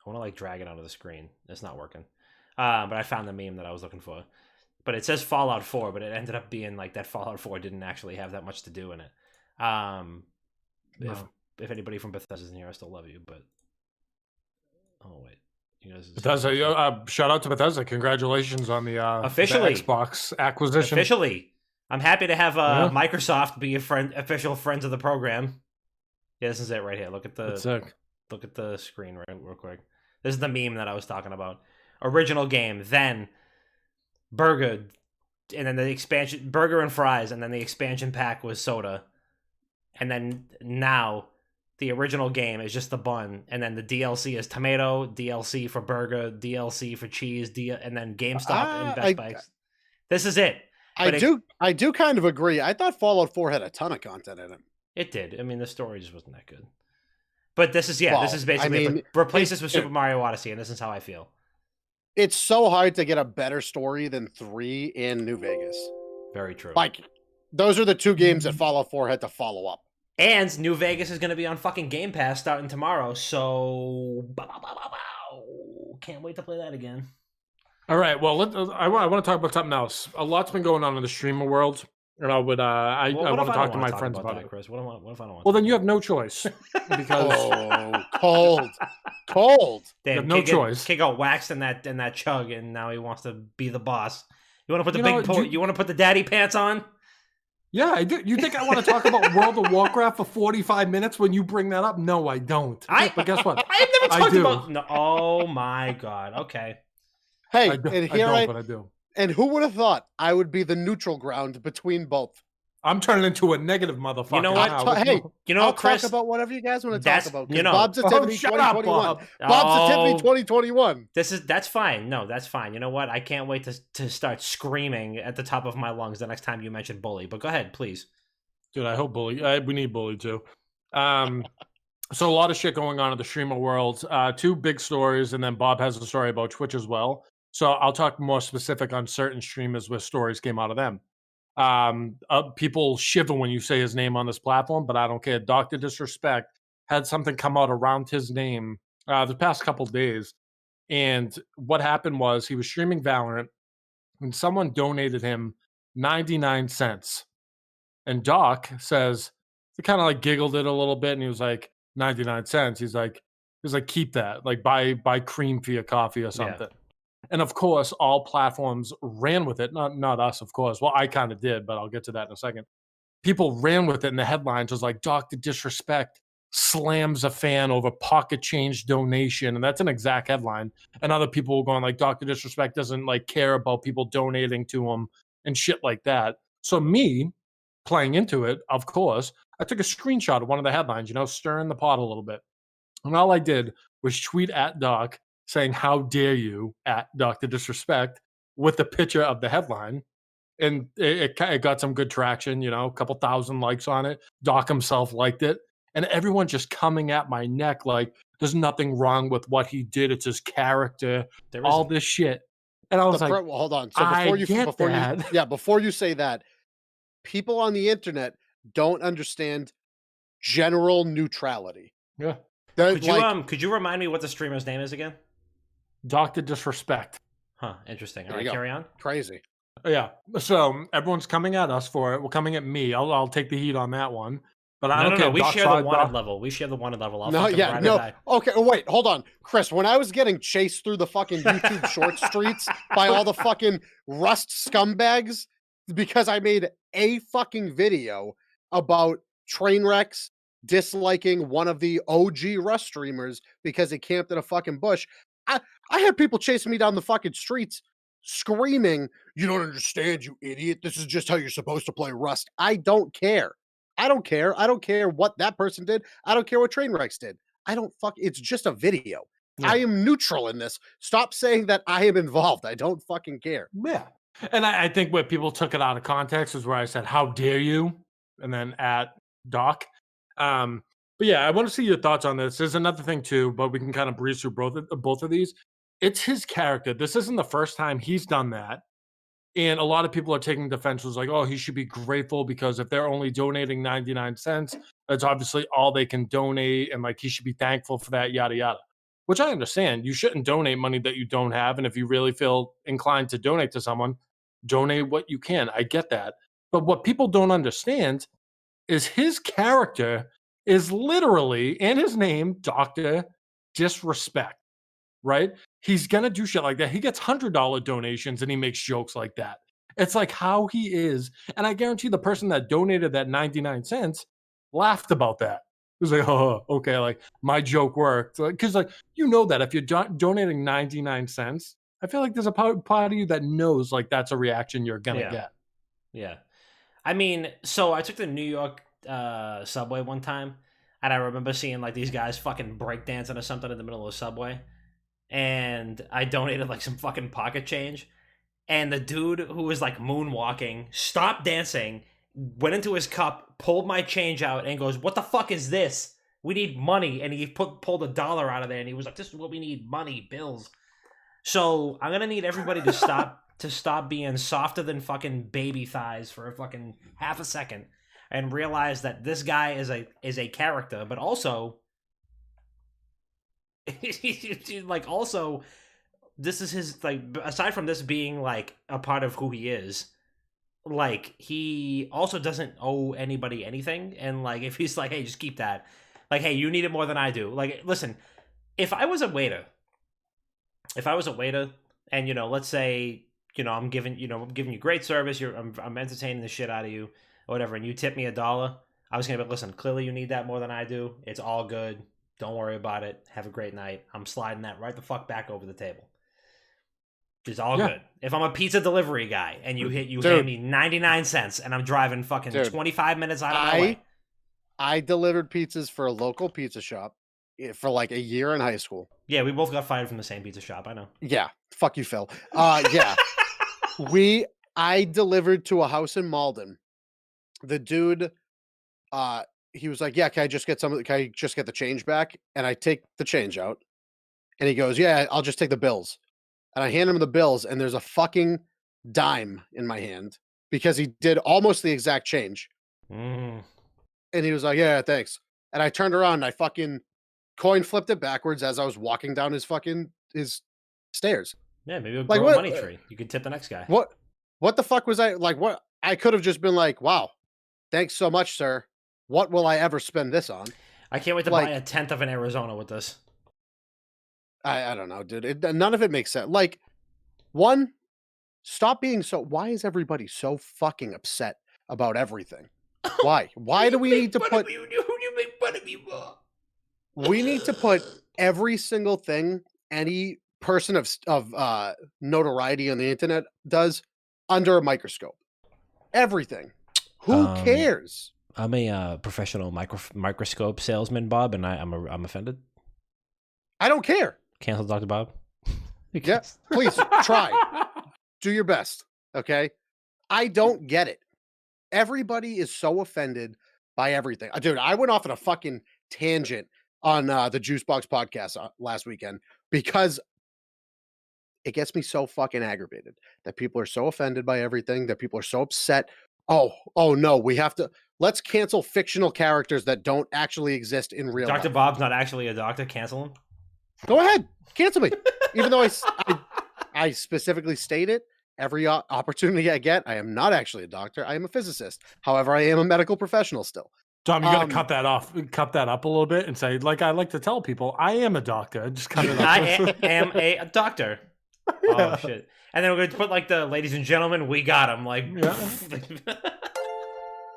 I want to like drag it onto the screen. It's not working. But I found the meme that I was looking for. But it says Fallout 4, but it ended up being like that Fallout 4 didn't actually have that much to do in it. No. If anybody from Bethesda's in here, I still love you, but oh wait. You guys Bethesda, shout out to Bethesda. Congratulations on the Officially. Xbox acquisition. Officially. I'm happy to have Yeah. Microsoft be official friends of the program. Yeah, this is it right here. Look at That's sick. the screen real quick. This is the meme that I was talking about. Original game, then burger, and then the expansion burger and fries, and then the expansion pack was soda. And then now the original game is just the bun, and then the DLC is tomato, DLC for burger, DLC for cheese, and then GameStop and Best Buy. This is it. I do kind of agree. I thought Fallout 4 had a ton of content in it. It did. I mean, the story just wasn't that good. But this is Well, this is basically replace this with Super Mario Odyssey, and this is how I feel. It's so hard to get a better story than 3 in New Vegas. Very true. Like, those are the 2 games that Fallout 4 had to follow up. And New Vegas is going to be on fucking Game Pass starting tomorrow, so can't wait to play that again. All right, well, I want to talk about something else. A lot's been going on in the streamer world, and I want to talk to my friends about it. Chris, what if I don't want? Well, then you have no choice because cold. Damn, you have no choice. Kid got waxed in that chug, and now he wants to be the boss. You want to put you want to put the daddy pants on? Yeah, I do. You think I want to talk about World of Warcraft for 45 minutes when you bring that up? No, I don't. But guess what? I have never talked about. No, oh my god. Okay. Hey, I do. And who would have thought I would be the neutral ground between both? I'm turning into a negative motherfucker. You know what? I'll Chris, talk about whatever you guys want to talk about. Bob's Activity 2021. Bob. Bob's Activity 2021. That's fine. No, that's fine. You know what? I can't wait to start screaming at the top of my lungs the next time you mention bully. But go ahead, please. Dude, I hope bully. We need bully too. So a lot of shit going on in the streamer world. 2 big stories, and then Bob has a story about Twitch as well. So I'll talk more specific on certain streamers where stories came out of them. People shiver when you say his name on this platform, but I don't care. Dr. Disrespect had something come out around his name the past couple days, and what happened was he was streaming Valorant, and someone donated him 99 cents. And Doc says he kind of like giggled it a little bit, and he was like, 99 cents. He's like, keep that, like buy cream for your coffee or something. Yeah. And of course, all platforms ran with it. Not us, of course. Well, I kind of did, but I'll get to that in a second. People ran with it, and the headlines was like, Dr. Disrespect slams a fan over pocket change donation. And that's an exact headline. And other people were going like, Dr. Disrespect doesn't like care about people donating to him and shit like that. So me playing into it, of course, I took a screenshot of one of the headlines, stirring the pot a little bit. And all I did was tweet at Doc saying, how dare you, at Dr. Disrespect, with the picture of the headline. And it got some good traction, a couple thousand likes on it. Doc himself liked it. And everyone just coming at my neck like, there's nothing wrong with what he did. It's his character, all this shit. And I was like, hold on. So before you say that, people on the internet don't understand general neutrality. Yeah. Could you remind me what the streamer's name is again? Dr. Disrespect. Huh, interesting. All right, carry on. Crazy. Yeah. So everyone's coming at us for it. We're coming at me. I'll take the heat on that one. But I don't care. We share the wanted level. We share the wanted level. Okay, wait, hold on. Chris, when I was getting chased through the fucking YouTube short streets by all the fucking Rust scumbags because I made a fucking video about train wrecks disliking one of the OG Rust streamers because he camped in a fucking bush, I had people chasing me down the fucking streets screaming, you don't understand, you idiot. This is just how you're supposed to play Rust. I don't care. I don't care. I don't care what that person did. I don't care what Trainwrecks did. It's just a video. Yeah. I am neutral in this. Stop saying that I am involved. I don't fucking care. Yeah. And I think where people took it out of context is where I said, how dare you? And then at Doc. But yeah, I want to see your thoughts on this. There's another thing too, but we can kind of breeze through both of these. It's his character. This isn't the first time he's done that. And a lot of people are taking defenses like, oh, he should be grateful because if they're only donating 99 cents, that's obviously all they can donate. And like, he should be thankful for that, yada, yada, which I understand. You shouldn't donate money that you don't have. And if you really feel inclined to donate to someone, donate what you can. I get that. But what people don't understand is his character is literally, and his name, Dr. Disrespect, right? he's gonna do shit like that. He gets $100 donations and he makes jokes like that. It's like how he is, and I guarantee the person that donated that 99 cents laughed about that. It was like, oh, okay, like my joke worked. Because like you know that if you're donating 99 cents, I feel like there's a part of you that knows like that's a reaction you're gonna get. Yeah. I mean, so I took the New York subway one time, and I remember seeing like these guys fucking breakdancing or something in the middle of the subway, and I donated like some fucking pocket change, and the dude who was like moonwalking stopped dancing, went into his cup, pulled my change out, and goes, "What the fuck is this? We need money." And he pulled $1 out of there, and he was like, "This is what we need: money, bills." So I'm gonna need everybody to stop being softer than fucking baby thighs for a fucking half a second, and realize that this guy is a character, but also, like, also, this is his, like, aside from this being like a part of who he is, like, he also doesn't owe anybody anything, and like, if he's like, hey, just keep that, like, hey, you need it more than I do. Like, listen, if I was a waiter, and let's say, I'm giving you great service, I'm entertaining the shit out of you, or whatever, and you tip me $1, I was gonna be, listen, clearly you need that more than I do. It's all good. Don't worry about it. Have a great night. I'm sliding that right the fuck back over the table. It's all good. If I'm a pizza delivery guy and you hand me 99 cents and I'm driving fucking 25 minutes out of my way. I delivered pizzas for a local pizza shop for like a year in high school. Yeah, we both got fired from the same pizza shop. I know. Yeah. Fuck you, Phil. Yeah. I delivered to a house in Malden. The dude, he was like, yeah, can I just get the change back? And I take the change out. And he goes, yeah, I'll just take the bills. And I hand him the bills, and there's a fucking dime in my hand because he did almost the exact change. Mm. And he was like, yeah, thanks. And I turned around and I fucking coin flipped it backwards as I was walking down his stairs. Yeah, maybe a money tree. You could tip the next guy. What the fuck was I like? What I could have just been like, wow, thanks so much, sir. What will I ever spend this on? I can't wait to buy a 10th of an Arizona with this. I don't know, dude. None of it makes sense. Like, one, stop being so. Why is everybody so fucking upset about everything? Why? Why do we need to put? You make fun of me more. We need to put every single thing any person of notoriety on the internet does under a microscope. Everything. Who cares? I'm a professional microscope salesman, Bob, and I'm offended. I don't care. Cancel Dr. Bob. Yeah, please try. Do your best. Okay. I don't get it. Everybody is so offended by everything. Dude, I went off on a fucking tangent on the Juicebox podcast last weekend because it gets me so fucking aggravated that people are so offended by everything, that people are so upset. Oh no, let's cancel fictional characters that don't actually exist in real life. Dr. Bob's not actually a doctor. Cancel him. Go ahead, cancel me. Even though I specifically state it every opportunity I get, I am not actually a doctor. I am a physicist. However, I am a medical professional still. Tom, you got to cut that up a little bit and say, like I like to tell people, I am a doctor. Just cut it up. I am a doctor. Oh shit! And then we're going to put like the ladies and gentlemen, we got him. Like,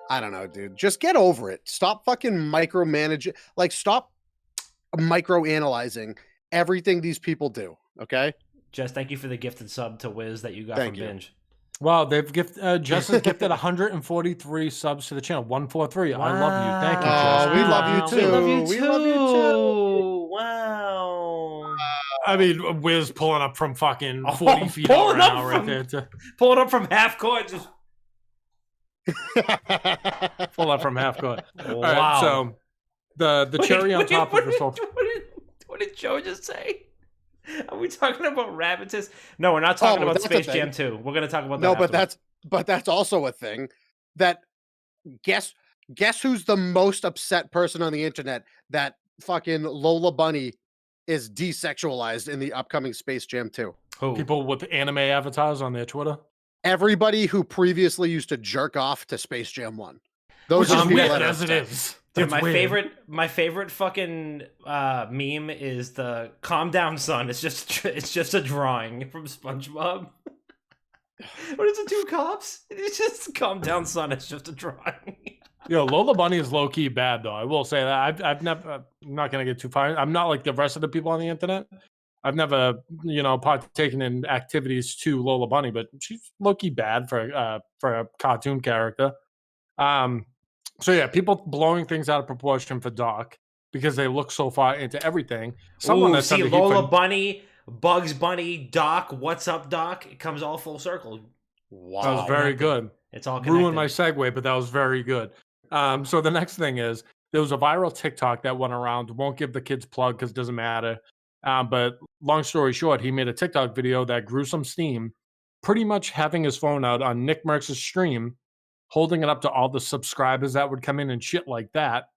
I don't know, dude. Just get over it. Stop fucking micromanaging. Like, stop microanalyzing everything these people do. Okay. Jess, thank you for the gifted sub to Wiz that you got from Binge. Wow, they've Jess has gifted 143 subs to the channel. 143. Wow. I love you. Thank you, Jess. We love you too. We love you too. Wow. I mean, Wiz pulling up from fucking 40 feet over now right there. Pulling up from half court. Just pull up from half court. Wow. All right, so the cherry on top of this whole... What did Joe just say? Are we talking about Rabbitus? No, we're not talking about Space Jam 2. We're going to talk about that. No, but that's also a thing. That guess who's the most upset person on the internet that fucking Lola Bunny is desexualized in the upcoming Space Jam 2? Who? People with anime avatars on their Twitter? Everybody who previously used to jerk off to Space Jam 1. Those are people as it is. Dude, That's weird. my favorite fucking meme is the "Calm down, son." It's just a drawing from SpongeBob. What is it? Two cops? It's just "Calm down, son." It's just a drawing. Yo, Lola Bunny is low key bad though. I will say that. I've never. I'm not gonna get too far. I'm not like the rest of the people on the internet. I've never, partaken in activities to Lola Bunny, but she's low key bad for a cartoon character. Um, so yeah, people blowing things out of proportion for Doc because they look so far into everything. Someone Ooh, that's see under heat Lola for Bunny, Bugs Bunny, Doc. What's up, Doc? It comes all full circle. that was very Connected. good. It's all connected. Ruined my segue, but that was very good. So the next thing is there was a viral TikTok that went around. Won't give the kids plug because it doesn't matter. But long story short, he made a TikTok video that grew some steam, pretty much having his phone out on Nick Merckx's stream, holding it up to all the subscribers that would come in and shit like that,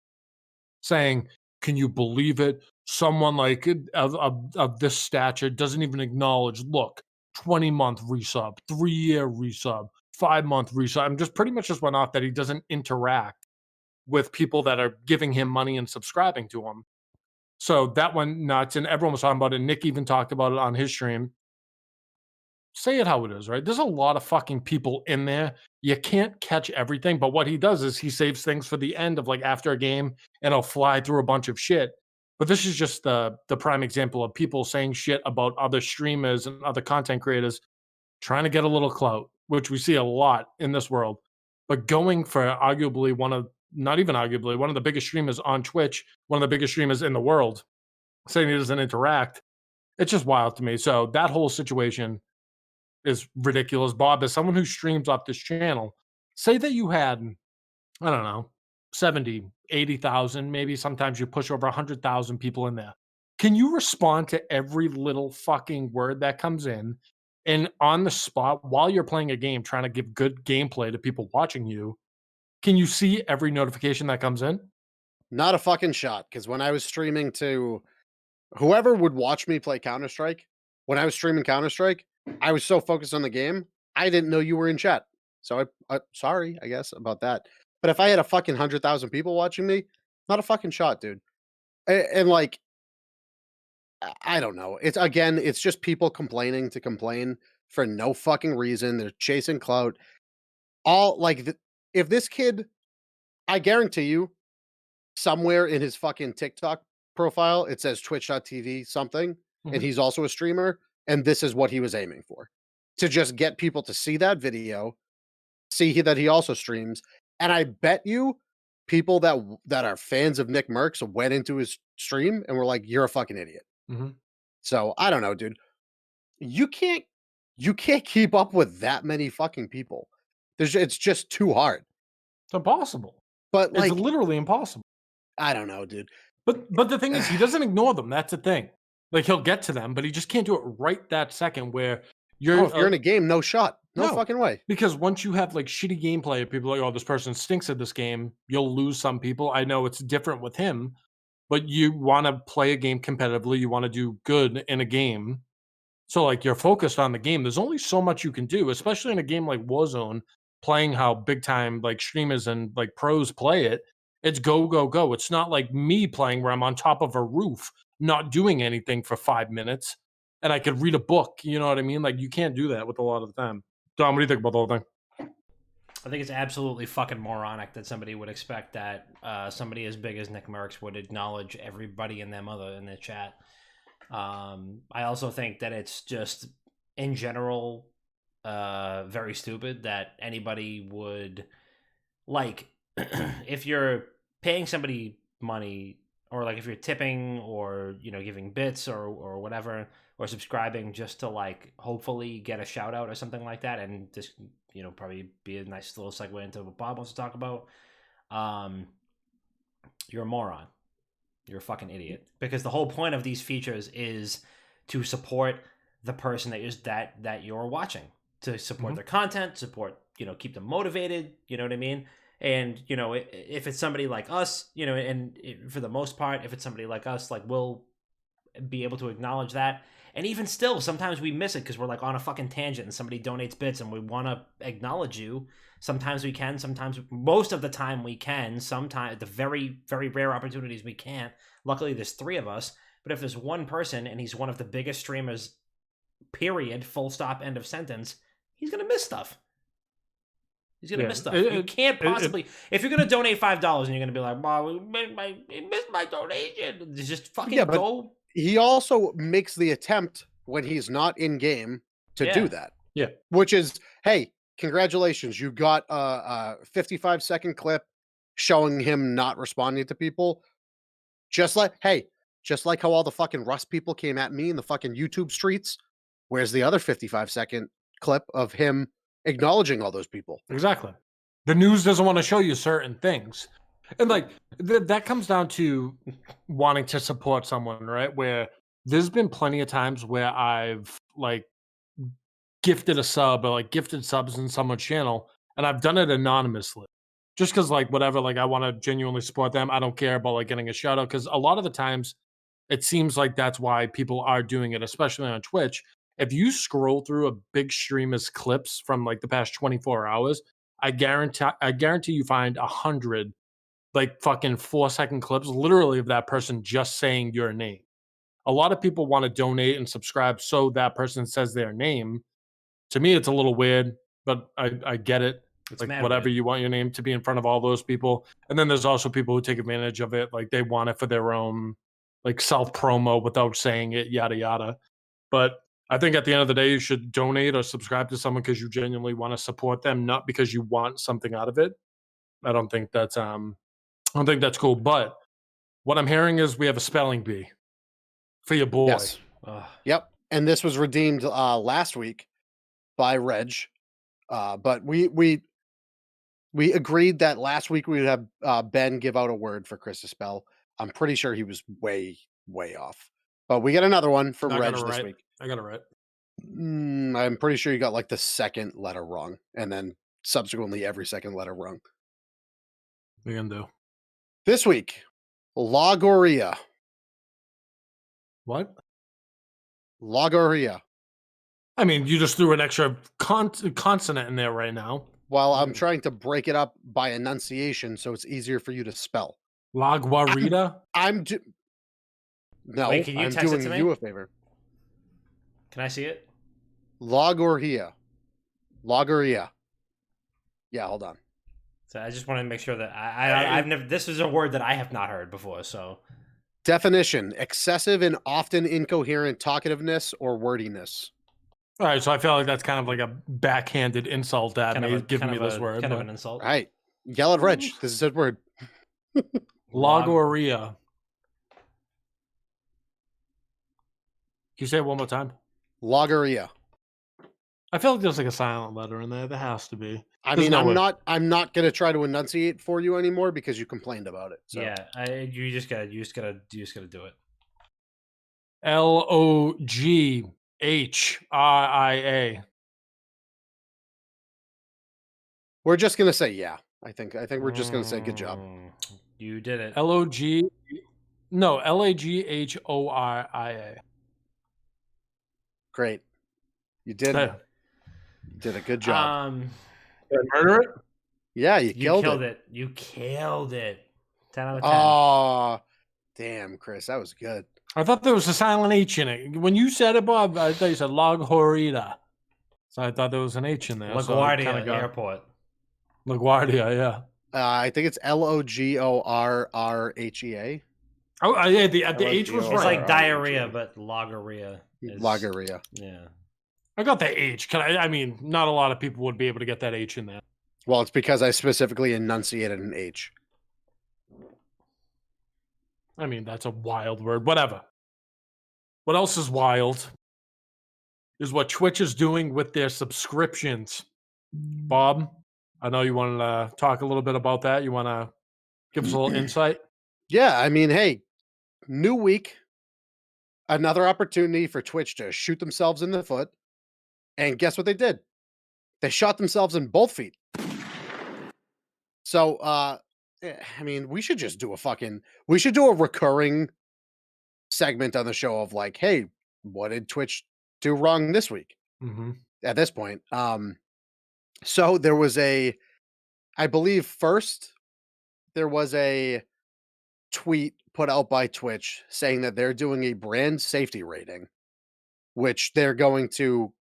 saying, "Can you believe it? Someone like of this stature doesn't even acknowledge. Look, 20-month resub, 3-year resub, 5-month resub." I'm just pretty much just went off that he doesn't interact with people that are giving him money and subscribing to him. So that went nuts, and everyone was talking about it. Nick even talked about it on his stream. Say it how it is, right? There's a lot of fucking people in there. You can't catch everything, but what he does is he saves things for the end of like after a game and he'll fly through a bunch of shit. But this is just the prime example of people saying shit about other streamers and other content creators trying to get a little clout, which we see a lot in this world. But going for arguably not even arguably, one of the biggest streamers on Twitch, one of the biggest streamers in the world, saying he doesn't interact, it's just wild to me. So that whole situation is ridiculous. Bob, as someone who streams off this channel, say that you had, I don't know, 70, 80,000, maybe sometimes you push over 100,000 people in there. Can you respond to every little fucking word that comes in and on the spot while you're playing a game, trying to give good gameplay to people watching you? Can you see every notification that comes in? Not a fucking shot. Because when I was streaming to whoever would watch me play Counter-Strike, when I was streaming Counter-Strike, I was so focused on the game, I didn't know you were in chat. So I sorry, I guess, about that. But if I had a fucking 100,000 people watching me, not a fucking shot, dude. And like, I don't know. It's just people complaining to complain for no fucking reason. They're chasing clout. All like, if this kid, I guarantee you, somewhere in his fucking TikTok profile, it says twitch.tv something, and Mhm. he's also a streamer, and this is what he was aiming for. To just get people to see that video, that he also streams, and I bet you people that are fans of Nick Merckx went into his stream and were like, "You're a fucking idiot." Mhm. So, I don't know, dude. You can't you can't keep up with that many fucking people. It's just too hard. It's impossible. But, It's like, literally impossible. I don't know, dude. But the thing is, he doesn't ignore them. That's the thing. Like he'll get to them, but he just can't do it right that second. Where Oh, you're if you're in a game, no shot. No no, fucking way. because once you have like shitty gameplay, people are like, oh, this person stinks at this game. You'll lose some people. I know it's different with him, but you want to play a game competitively. You want to do good in a game. So like you're focused on the game. There's only so much you can do, especially in a game like Warzone, playing how big time like streamers and like pros play it. It's go, go, go. It's not like me playing where I'm on top of a roof, not doing anything for 5 minutes and I could read a book. You know what I mean? Like you can't do that with a lot of the time. Dom, what do you think about the whole thing? I think it's absolutely fucking moronic that somebody would expect that somebody as big as Nick Merckx would acknowledge everybody and their mother in the chat. I also think that it's just, in general, very stupid that anybody would, like, if you're paying somebody money, or like if you're tipping or, giving bits or whatever, or subscribing just to like hopefully get a shout out or something like that, and this, probably be a nice little segue into what Bob wants to talk about. You're a moron. You're a fucking idiot, because the whole point of these features is to support the person that you're watching, to support their content, keep them motivated. You know what I mean? And if it's somebody like us, and for the most part, if it's somebody like us, like be able to acknowledge that. And even still, sometimes we miss it because we're like on a fucking tangent and somebody donates bits and we want to acknowledge you. Sometimes we can, sometimes, most of the time we can, sometimes, the very, very rare opportunities we can't. Luckily, there's 3 of us. But if there's one person and he's one of the biggest streamers, period, full stop, end of sentence, he's going to miss stuff. He's going to miss stuff. You can't possibly... if you're going to donate $5 and you're going to be like, wow, he missed my donation. Just fucking go... He also makes the attempt when he's not in game to do that. Yeah. Which is, hey, congratulations. You got a 55-second clip showing him not responding to people. Just like how all the fucking Rust people came at me in the fucking YouTube streets. Where's the other 55-second clip of him acknowledging all those people? Exactly. The news doesn't want to show you certain things. And like that comes down to wanting to support someone, right? Where there's been plenty of times where I've like gifted a sub or like gifted subs in someone's channel, and I've done it anonymously. Just because like whatever, like I want to genuinely support them. I don't care about like getting a shout out, because a lot of the times it seems like that's why people are doing it, especially on Twitch. If you scroll through a big streamer's clips from like the past 24 hours, I guarantee you find 100 like fucking 4-second clips literally of that person just saying your name. A lot of people want to donate and subscribe so that person says their name. To me, it's a little weird, but I get it. It's like whatever weird. You want your name to be in front of all those people. And then there's also people who take advantage of it. Like they want it for their own like self promo without saying it, yada, yada. But I think at the end of the day, you should donate or subscribe to someone because you genuinely want to support them, not because you want something out of it. I don't think that's cool. But what I'm hearing is we have a spelling bee for your boy. Yes. Yep. And this was redeemed last week by Reg. But we agreed that last week we would have Ben give out a word for Chris to spell. I'm pretty sure he was way, way off. But we get another one from Reg this week. I got it right. I'm pretty sure you got like the second letter wrong, and then subsequently every second letter wrong. What are you gonna do? This week, Logoria. What? Logoria. I mean, you just threw an extra consonant in there right now. Well, I'm trying to break it up by enunciation so it's easier for you to spell. Laguarita? No, wait, can you I'm text doing it to me? you a favor. Can I see it? Logoria. Logoria. Yeah, hold on. So I just wanted to make sure that I've never. This is a word that I have not heard before. So, definition: excessive and often incoherent talkativeness or wordiness. All right, so I feel like that's kind of like a backhanded insult at me, giving me this word. Kind of an insult. All right, yell at Reg. This is a word. Logoria. Can you say it one more time? Logoria. I feel like there's like a silent letter in there. There has to be. I mean, I'm not gonna try to enunciate for you anymore because you complained about it. So. Yeah, you just gotta do it. Loghrria. We're just gonna say yeah. I think we're just gonna say good job. You did it. Laghoria. Great. You did it. You did a good job. Did I murder it? Yeah, you killed it. You killed it. 10 out of 10. Oh, damn, Chris, that was good. I thought there was a silent H in it. When you said it, Bob, I thought you said Loghorita. So I thought there was an H in there. LaGuardia Airport. LaGuardia, yeah. I think it's Logorrhea. Oh, yeah, the H was right. It's like diarrhea, but Logoria. Logoria. Yeah. I got the H. I mean, not a lot of people would be able to get that H in there. Well, it's because I specifically enunciated an H. I mean, that's a wild word. Whatever. What else is wild is what Twitch is doing with their subscriptions. Bob, I know you wanted to talk a little bit about that. You want to give us a little insight? Yeah, I mean, hey, new week, another opportunity for Twitch to shoot themselves in the foot. And guess what they did? They shot themselves in both feet. So, I mean, we should do a recurring segment on the show of like, hey, what did Twitch do wrong this week? Mhm. At this point, so there was I believe first there was a tweet put out by Twitch saying that they're doing a brand safety rating, which they're going to.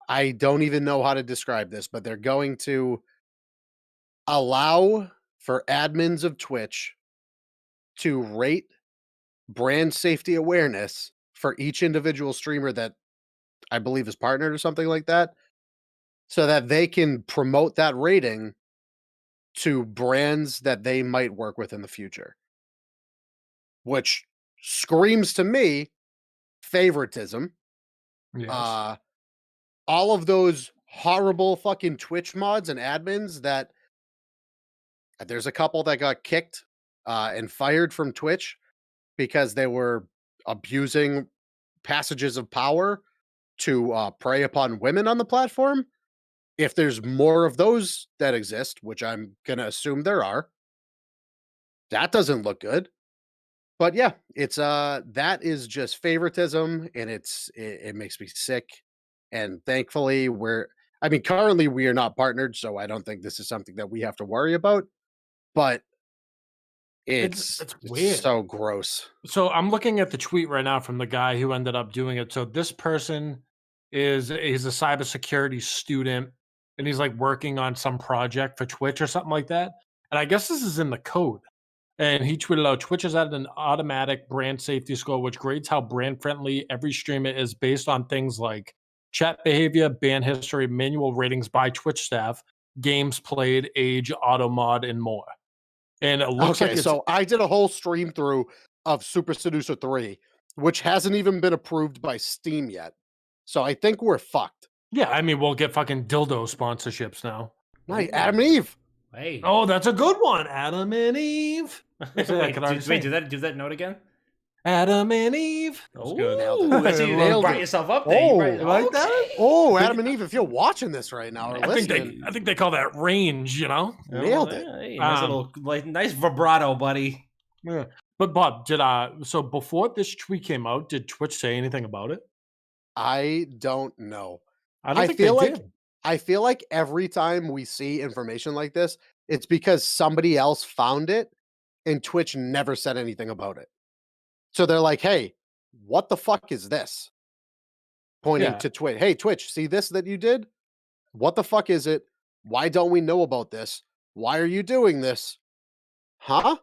I don't even know how to describe this, but they're going to allow for admins of Twitch to rate brand safety awareness for each individual streamer that I believe is partnered or something like that, so that they can promote that rating to brands that they might work with in the future, which screams to me favoritism. Yes. Uh, all of those horrible fucking Twitch mods and admins that there's a couple that got kicked and fired from Twitch because they were abusing passages of power to prey upon women on the platform. If there's more of those that exist, which I'm going to assume there are, that doesn't look good. But yeah, it's that is just favoritism and it makes me sick. And thankfully currently we are not partnered, so I don't think this is something that we have to worry about, but It's it's weird. so gross. So I'm looking at the tweet right now from the guy who ended up doing it. So this person is a cybersecurity student and he's like working on some project for Twitch or something like that. And I guess this is in the code. And he tweeted out Twitch has added an automatic brand safety score, which grades how brand friendly every streamer is based on things like chat behavior, ban history, manual ratings by Twitch staff, games played, age, auto mod, and more. And it looks like Okay, it's so I did a whole stream through of Super Seducer 3, which hasn't even been approved by Steam yet. So I think we're fucked. yeah, I mean, we'll get fucking dildo sponsorships now. Nice. Ooh. Adam and Eve. Hey. Oh, that's a good one. Adam and Eve. That's it, I could already wait, sing. do that note again. Adam and Eve. That was good. Nailed it. Ooh, I see you Nailed brought it. yourself up there. Oh, You you like that? okay. Oh, Adam and Eve, if you're watching this right now or I think listening, they call that range, you know? nailed it. Yeah, hey, nice Um, little, nice vibrato, buddy. Yeah. But Bob, so before this tweet came out, did Twitch say anything about it? I don't know. I don't I think feel they like did. I feel like every time we see information like this, it's because somebody else found it and Twitch never said anything about it. So they're like, "Hey, what the fuck is this?" Pointing Yeah. to Twitch. "Hey, Twitch, see this that you did? What the fuck is it? Why don't we know about this? Why are you doing this?" Huh?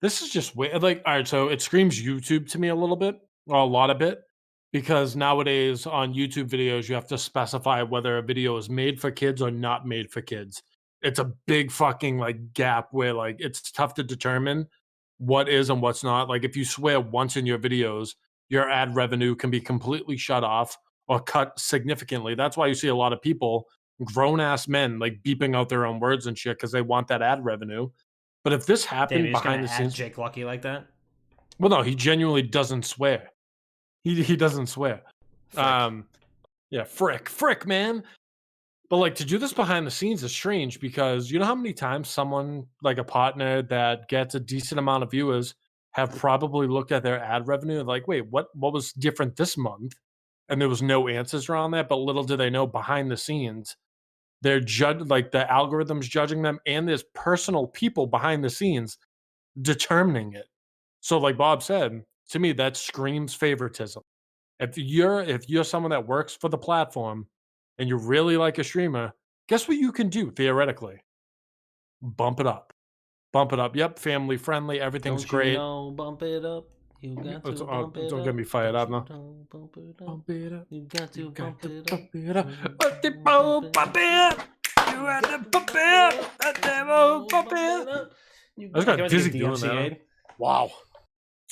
This is just weird. Like, all right, so it screams YouTube to me a little bit, or a lot of it, because nowadays on YouTube videos, you have to specify whether a video is made for kids or not made for kids. It's a big fucking like gap where like it's tough to determine what is and what's not. Like, if you swear once in your videos, your ad revenue can be completely shut off or cut significantly. That's why you see a lot of people, grown ass men, like beeping out their own words and shit because they want that ad revenue. But if this Damn, happened you're just gonna behind the add scenes, Jake Lucky like that? well, no, he genuinely doesn't swear. He doesn't swear. Frick. Yeah, frick, man. But like to do this behind the scenes is strange because you know how many times someone like a partner that gets a decent amount of viewers have probably looked at their ad revenue and like, wait, what was different this month? And there was no answers around that. But little do they know behind the scenes, they're like the algorithms judging them, and there's personal people behind the scenes determining it. So, like Bob said, to me, that screams favoritism. If you're someone that works for the platform and you really like a streamer, guess what you can do theoretically? Bump it up. Bump it up. Yep, family friendly, everything's Don't you great. know, bump it up. You got to bump it Don't up. get me fired up now. Bump it up. Bump it up. You got to You got bump to it up. bump it up. Bump it up. You got to bump it up. Bump it up. I just got dizzy doing that. Wow.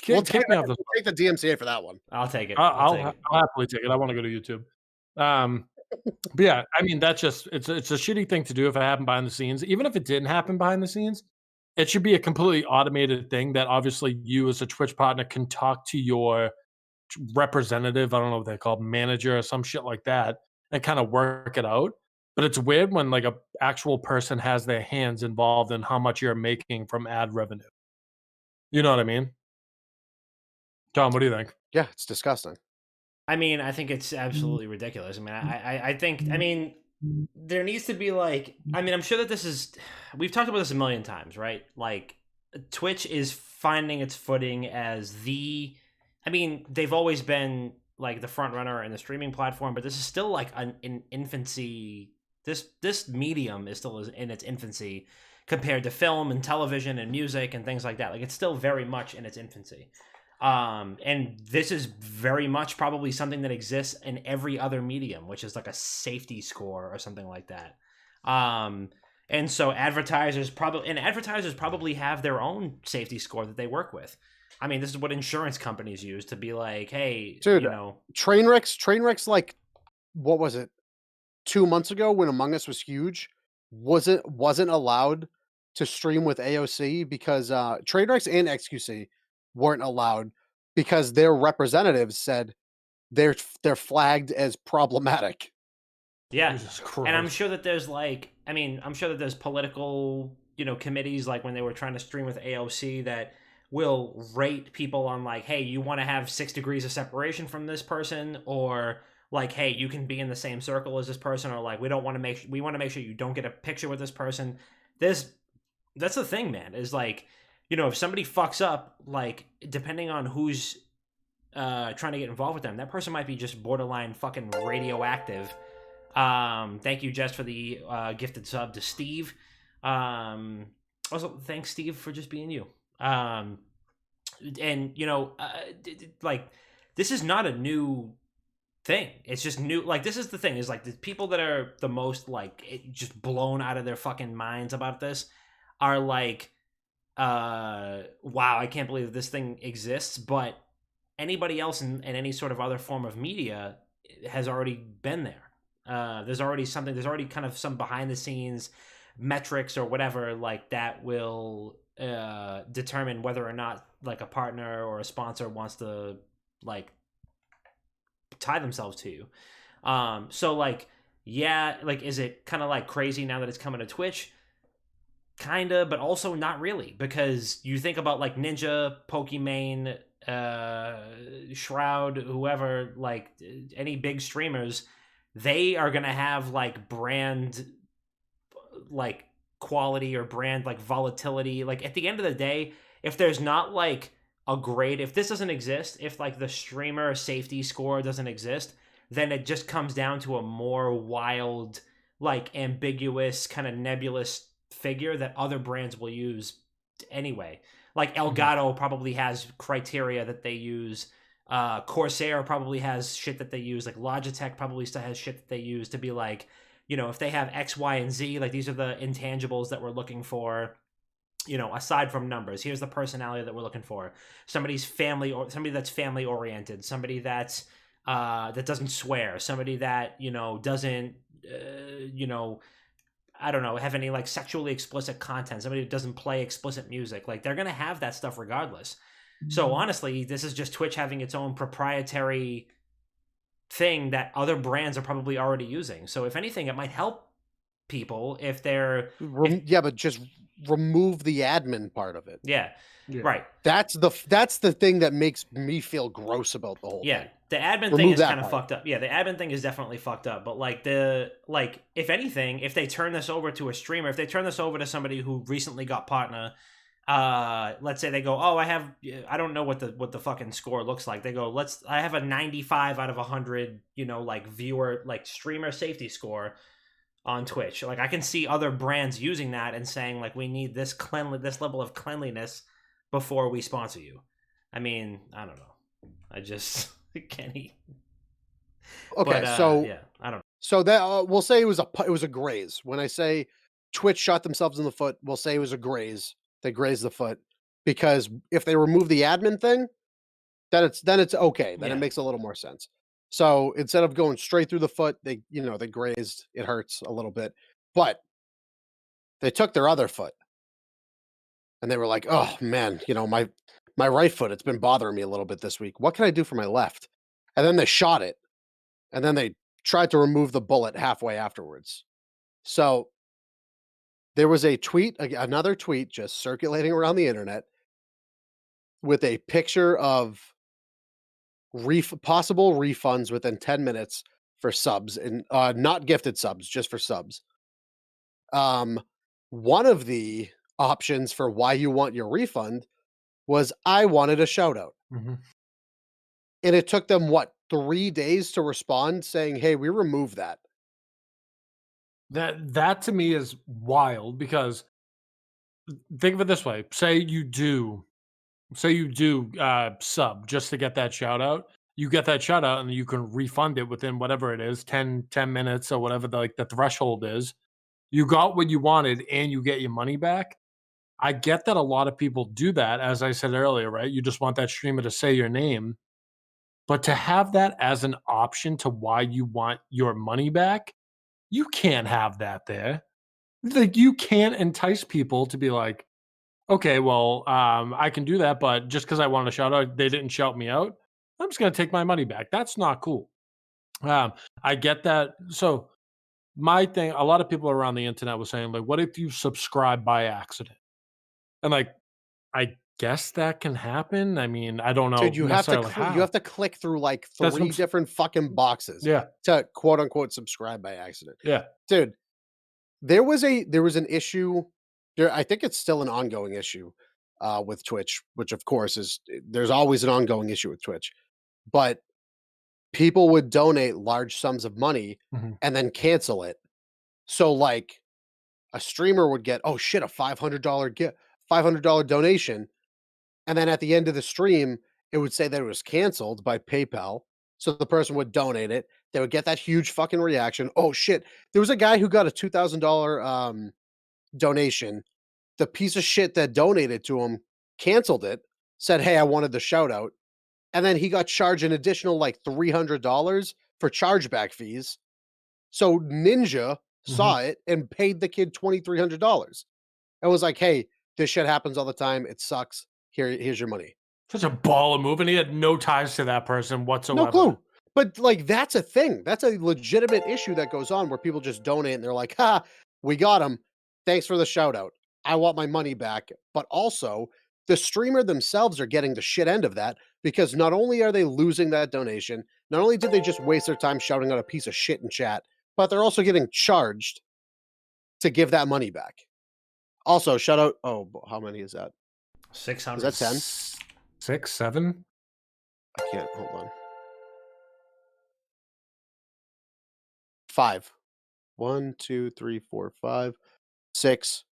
Kick me off this. Take the DMCA for that one. I'll take it. I'll take it. happily take it. I want to go to YouTube. But yeah, I mean that's just it's a shitty thing to do if it happened behind the scenes. Even if it didn't happen behind the scenes, it should be a completely automated thing that obviously you as a Twitch partner can talk to your representative. I don't know what they call manager or some shit like that, and kind of work it out. But it's weird when like a actual person has their hands involved in how much you're making from ad revenue. You know what I mean? Tom, what do you think? Yeah, it's disgusting. I mean, I think it's absolutely ridiculous. I mean, I think, I mean, there needs to be like, I mean, I'm sure that this is, we've talked about this a million times, right? Like, Twitch is finding its footing as the, I mean, they've always been like the front runner in the streaming platform, but this is still like an infancy. This medium is still in its infancy compared to film and television and music and things like that. Like, it's still very much in its infancy. And this is very much probably something that exists in every other medium, which is like a safety score or something like that. And so advertisers probably have their own safety score that they work with. I mean, this is what insurance companies use to be like, hey, Dude, you know, Trainwreck's like, what was it? 2 months ago when Among Us was huge, wasn't allowed to stream with AOC because Trainwrecks and XQC weren't allowed because their representatives said they're flagged as problematic. yeah. Jesus Christ. And I'm sure that there's like, I mean, I'm sure that there's political, committees like when they were trying to stream with AOC that will rate people on like, hey, you want to have 6 degrees of separation from this person, or like, hey, you can be in the same circle as this person, or like, we want to make sure you don't get a picture with this person. That's the thing, man, is like, if somebody fucks up, like, depending on who's trying to get involved with them, that person might be just borderline fucking radioactive. Thank you, Jess, for the gifted sub to Steve. Also, thanks, Steve, for just being you. And like, this is not a new thing. It's just new. Like, this is the thing, is like the people that are the most like just blown out of their fucking minds about this are like, wow, I can't believe this thing exists. But anybody else in any sort of other form of media has already been there. There's already kind of some behind the scenes metrics or whatever like that will determine whether or not like a partner or a sponsor wants to like tie themselves to you. So like, yeah, like, is it kind of like crazy now that it's coming to Twitch? Kinda, but also not really, because you think about like Ninja, Pokimane, Shroud, whoever, like any big streamers, they are gonna have like brand like quality or brand like volatility. Like, at the end of the day, if there's not like a grade, if this doesn't exist, if like the streamer safety score doesn't exist, then it just comes down to a more wild, like ambiguous, kind of nebulous figure that other brands will use anyway. Like Elgato probably has criteria that they use. Corsair probably has shit that they use. Like Logitech probably still has shit that they use to be like, if they have X, Y, and Z, like these are the intangibles that we're looking for. Aside from numbers, here's the personality that we're looking for. Somebody that's family oriented, somebody that's that doesn't swear, somebody that doesn't I don't know, have any like sexually explicit content, somebody who doesn't play explicit music. Like, they're gonna have that stuff regardless. So honestly, this is just Twitch having its own proprietary thing that other brands are probably already using. So if anything, it might help people if they're Yeah, but just remove the admin part of it. yeah. Right. That's the thing that makes me feel gross about the whole thing. The admin thing Remove is that kind of part. fucked up. Yeah, the admin thing is definitely fucked up. But like if anything, if they turn this over to a streamer, if they turn this over to somebody who recently got partner, let's say they go, oh, I don't know what the fucking score looks like. They go, I have a 95 out of 100, like viewer, like streamer safety score on Twitch. Like, I can see other brands using that and saying like, we need this level of cleanliness before we sponsor you. I mean, I don't know. I just Kenny. Okay, But, so yeah, I don't know. So that we'll say it was a graze. When I say Twitch shot themselves in the foot, we'll say it was a graze. They grazed the foot because if they remove the admin thing, then it's okay. Then it Yeah. makes a little more sense. So instead of going straight through the foot, they grazed. It hurts a little bit, but they took their other foot and they were like, "Oh man, my right foot. It's been bothering me a little bit this week. What can I do for my left?" And then they shot it, and then they tried to remove the bullet halfway afterwards. So there was another tweet just circulating around the internet with a picture of possible refunds within 10 minutes for subs, and not gifted subs, just for subs. Um, one of the options for why you want your refund was I wanted a shout out. Mhm. And it took them what, 3 days to respond saying, "Hey, we removed that." That to me is wild because think of it this way. Say you do sub just to get that shout out. You get that shout out and you can refund it within whatever it is, 10 minutes or whatever the threshold is. You got what you wanted and you get your money back. I get that a lot of people do that, as I said earlier, right? You just want that streamer to say your name. But to have that as an option to why you want your money back, you can't have that there. Like, you can't entice people to be like, okay, well, I can do that, but just because I wanted a shout out, they didn't shout me out. I'm just gonna take my money back. That's not cool. Um, I get that. So my thing, a lot of people around the internet was saying, like, what if you subscribe by accident? And like, I guess that can happen. I mean, I don't know Dude, you have to necessarily you have how. to click through like That's what 3 different fucking boxes yeah, to quote unquote subscribe by accident. yeah. Dude, there was an issue. I think it's still an ongoing issue with Twitch, which of course is there's always an ongoing issue with Twitch. But people would donate large sums of money Mhm, and then cancel it. So like a streamer would get, oh shit, a $500 $500 donation, and then at the end of the stream, it would say that it was canceled by PayPal. So the person would donate it. They would get that huge fucking reaction. Oh shit. There was a guy who got a $2,000 donation. The piece of shit that donated to him canceled it, said, "Hey, I wanted the shout out." And then he got charged an additional like $300 for chargeback fees. So Ninja mhm. saw it and paid the kid $2,300 and was like, "Hey, this shit happens all the time. It sucks. Here's your money." Such a baller move, and he had no ties to that person No whatsoever. clue. But like that's a thing. That's a legitimate issue that goes on where people just donate and they're like, "Ha, we got him. Thanks for the shout out. I want my money back." But also, the streamer themselves are getting the shit end of that because not only are they losing that donation, not only did they just waste their time shouting out a piece of shit in chat, but they're also getting charged to give that money back. Also, shout out. Oh, how many is that? Is 600. that 10? 6, 7? I can't. Hold on. 5. 1, 2, 3, 4, 5, 6,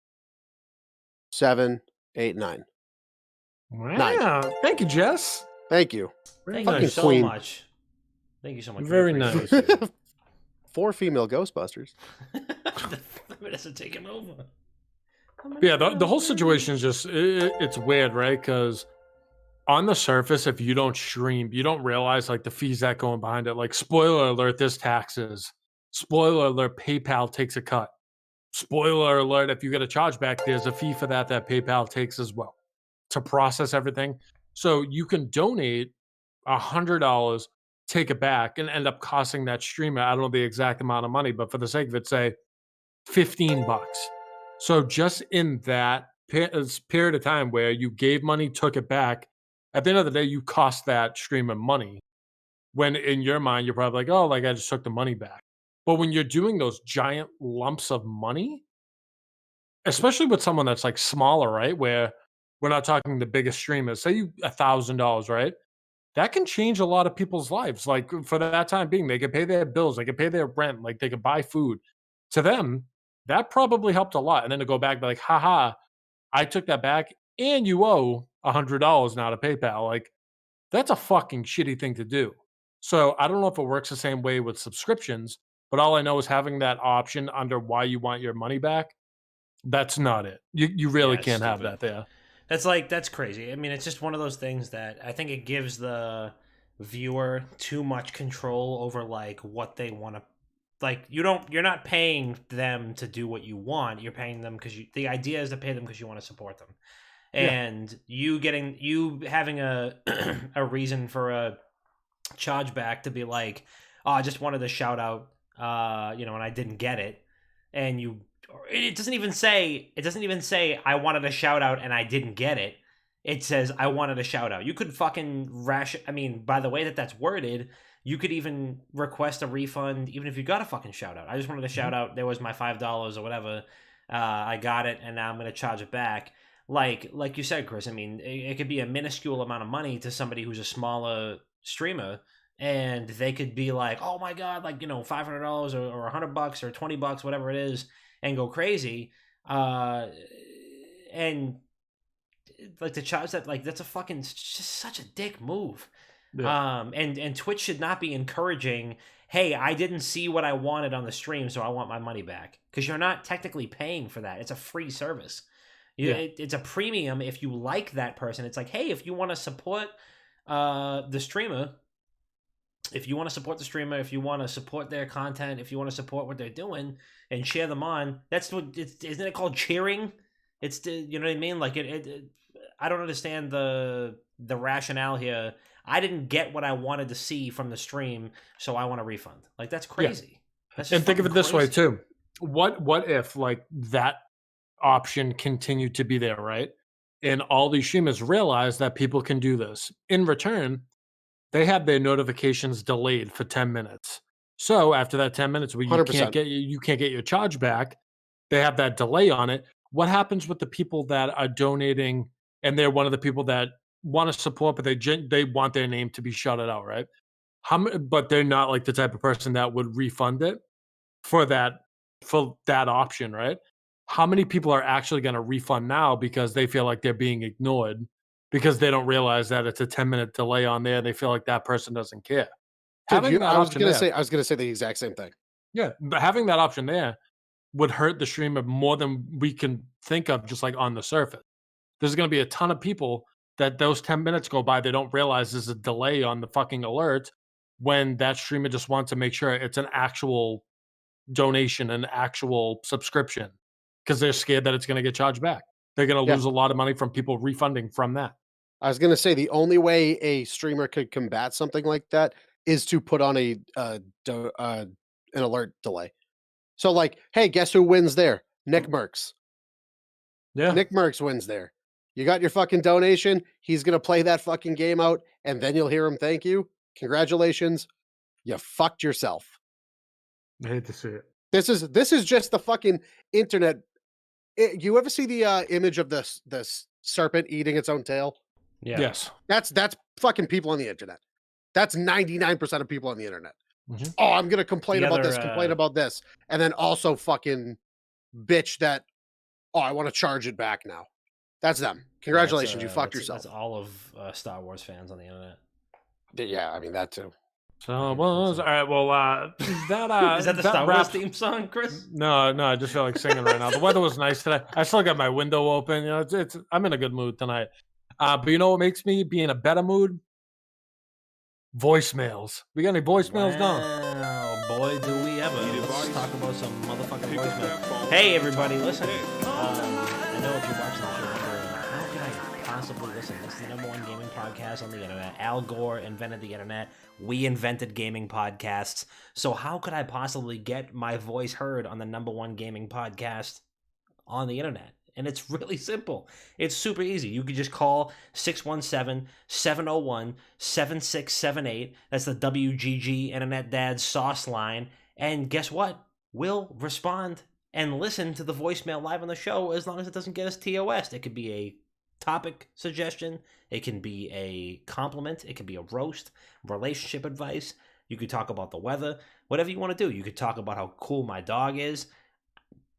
7, 8, 9. 9. Wow. Thank you, Jess. Thank you. Very Thank you Fucking nice. so queen. much. Thank you so much. We Very appreciate nice. you. 4 female Ghostbusters. That's taking over. Yeah, the whole situation is just it's weird, right? Because on the surface, if you don't stream, you don't realize like the fees that go in behind it. Like, spoiler alert, there's taxes. Spoiler alert, PayPal takes a cut. Spoiler alert, if you get a chargeback, there's a fee for that PayPal takes as well to process everything. So you can donate $100, take it back, and end up costing that streamer, I don't know the exact amount of money, but for the sake of it, say $15. So just in that period of time where you gave money, took it back, at the end of the day, you cost that streamer money. When in your mind, you're probably like, oh, like I just took the money back. But when you're doing those giant lumps of money, especially with someone that's like smaller, right? Where we're not talking the biggest streamers, say you $1,000, right? That can change a lot of people's lives. Like for that time being, they could pay their bills, they could pay their rent, like they could buy food. To them, that probably helped a lot. And then to go back, be like, haha, I took that back, and you owe $100 now to PayPal. Like that's a fucking shitty thing to do. So I don't know if it works the same way with subscriptions, but all I know is having that option under why you want your money back. That's not it. You really Yeah, it's can't have stupid. that there. That's crazy. I mean, it's just one of those things that I think it gives the viewer too much control over like what they want to like you're not paying them to do what you want. You're paying them because the idea is to pay them because you want to support them. Yeah. And you having a a reason for a chargeback to be like, "Oh, I just wanted a shout out and I didn't get it." And it doesn't even say I wanted a shout out and I didn't get it. it says, I wanted a shout out. You could fucking by the way that's worded, you could even request a refund even if you got a fucking shout out. I just wanted a shout out. There was my $5 or whatever. I got it, and now I'm going to charge it back. Like you said, Chris, I mean, it could be a minuscule amount of money to somebody who's a smaller streamer, and they could be like, oh my God, like, $500 or $100 or $20, whatever it is, and go crazy. And like to charge that, like, that's a fucking just such a dick move. Yeah. And Twitch should not be encouraging, hey, I didn't see what I wanted on the stream, so I want my money back, because you're not technically paying for that. It's a free service. It's a premium if you like that person. It's like, hey, if you want to support the streamer, if you want to support their content, if you want to support what they're doing and share them on, that's what isn't it called cheering? It's you know what I mean? Like I don't understand the rationale here. I didn't get what I wanted to see from the stream, so I want a refund. Like, that's crazy. Yeah. And think of it this way too. What if like that option continued to be there, right? And all these streamers realize that people can do this. In return, they have their notifications delayed for 10 minutes. So after that 10 minutes where you 100%. can't get your charge back, they have that delay on it. What happens with the people that are donating and they're one of the people that want to support, but they want their name to be shouted out, right? But they're not like the type of person that would refund it for that option, right? How many people are actually going to refund now because they feel like they're being ignored because they don't realize that it's a 10-minute delay on there? They feel like that person doesn't care. Dude, I was gonna say the exact same thing. Yeah, but having that option there would hurt the streamer more than we can think of, just like on the surface. There's going to be a ton of people that those 10 minutes go by, they don't realize there's a delay on the fucking alert when that streamer just wants to make sure it's an actual donation, an actual subscription, because they're scared that it's going to get charged back. They're going to lose a lot of money from people refunding from that. I was going to say the only way a streamer could combat something like that is to put on an alert delay. So like, hey, guess who wins there? Nick Merckx. Yeah. Nick Merckx wins there. You got your fucking donation. He's going to play that fucking game out, and then you'll hear him thank you. Congratulations. You fucked yourself. I hate to see it. This is just the fucking internet. You ever see the image of this serpent eating its own tail? Yeah. Yes. That's fucking people on the internet. That's 99% of people on the internet. Mm-hmm. Oh, I'm going to complain about this. And then also fucking bitch that, oh, I want to charge it back now. That's them. Congratulations, you fucked yourself. That's all of Star Wars fans on the internet. Yeah, I mean, that too. So, all right, well, that is that the Star Wars theme song, Chris? No, I just feel like singing right now. The weather was nice today. I still got my window open. You know, I'm in a good mood tonight. But you know what makes me be in a better mood? Voicemails. We got any voicemails now? Wow, boy, do we ever. Let's talk about some motherfucking voicemails. Hey, everybody, listen. I know if you're watching the show, how can I possibly listen? This is the #1 gaming podcast on the internet. Al Gore invented the internet. We invented gaming podcasts. So how could I possibly get my voice heard on the #1 gaming podcast on the internet? And it's really simple. It's super easy. You could just call 617-701-7678. That's the WGG Internet Dad's sauce line. And guess what? We'll respond and listen to the voicemail live on the show as long as it doesn't get us TOS. It could be a topic suggestion. It can be a compliment. It can be a roast, relationship advice. You could talk about the weather, whatever you want to do. You could talk about how cool my dog is.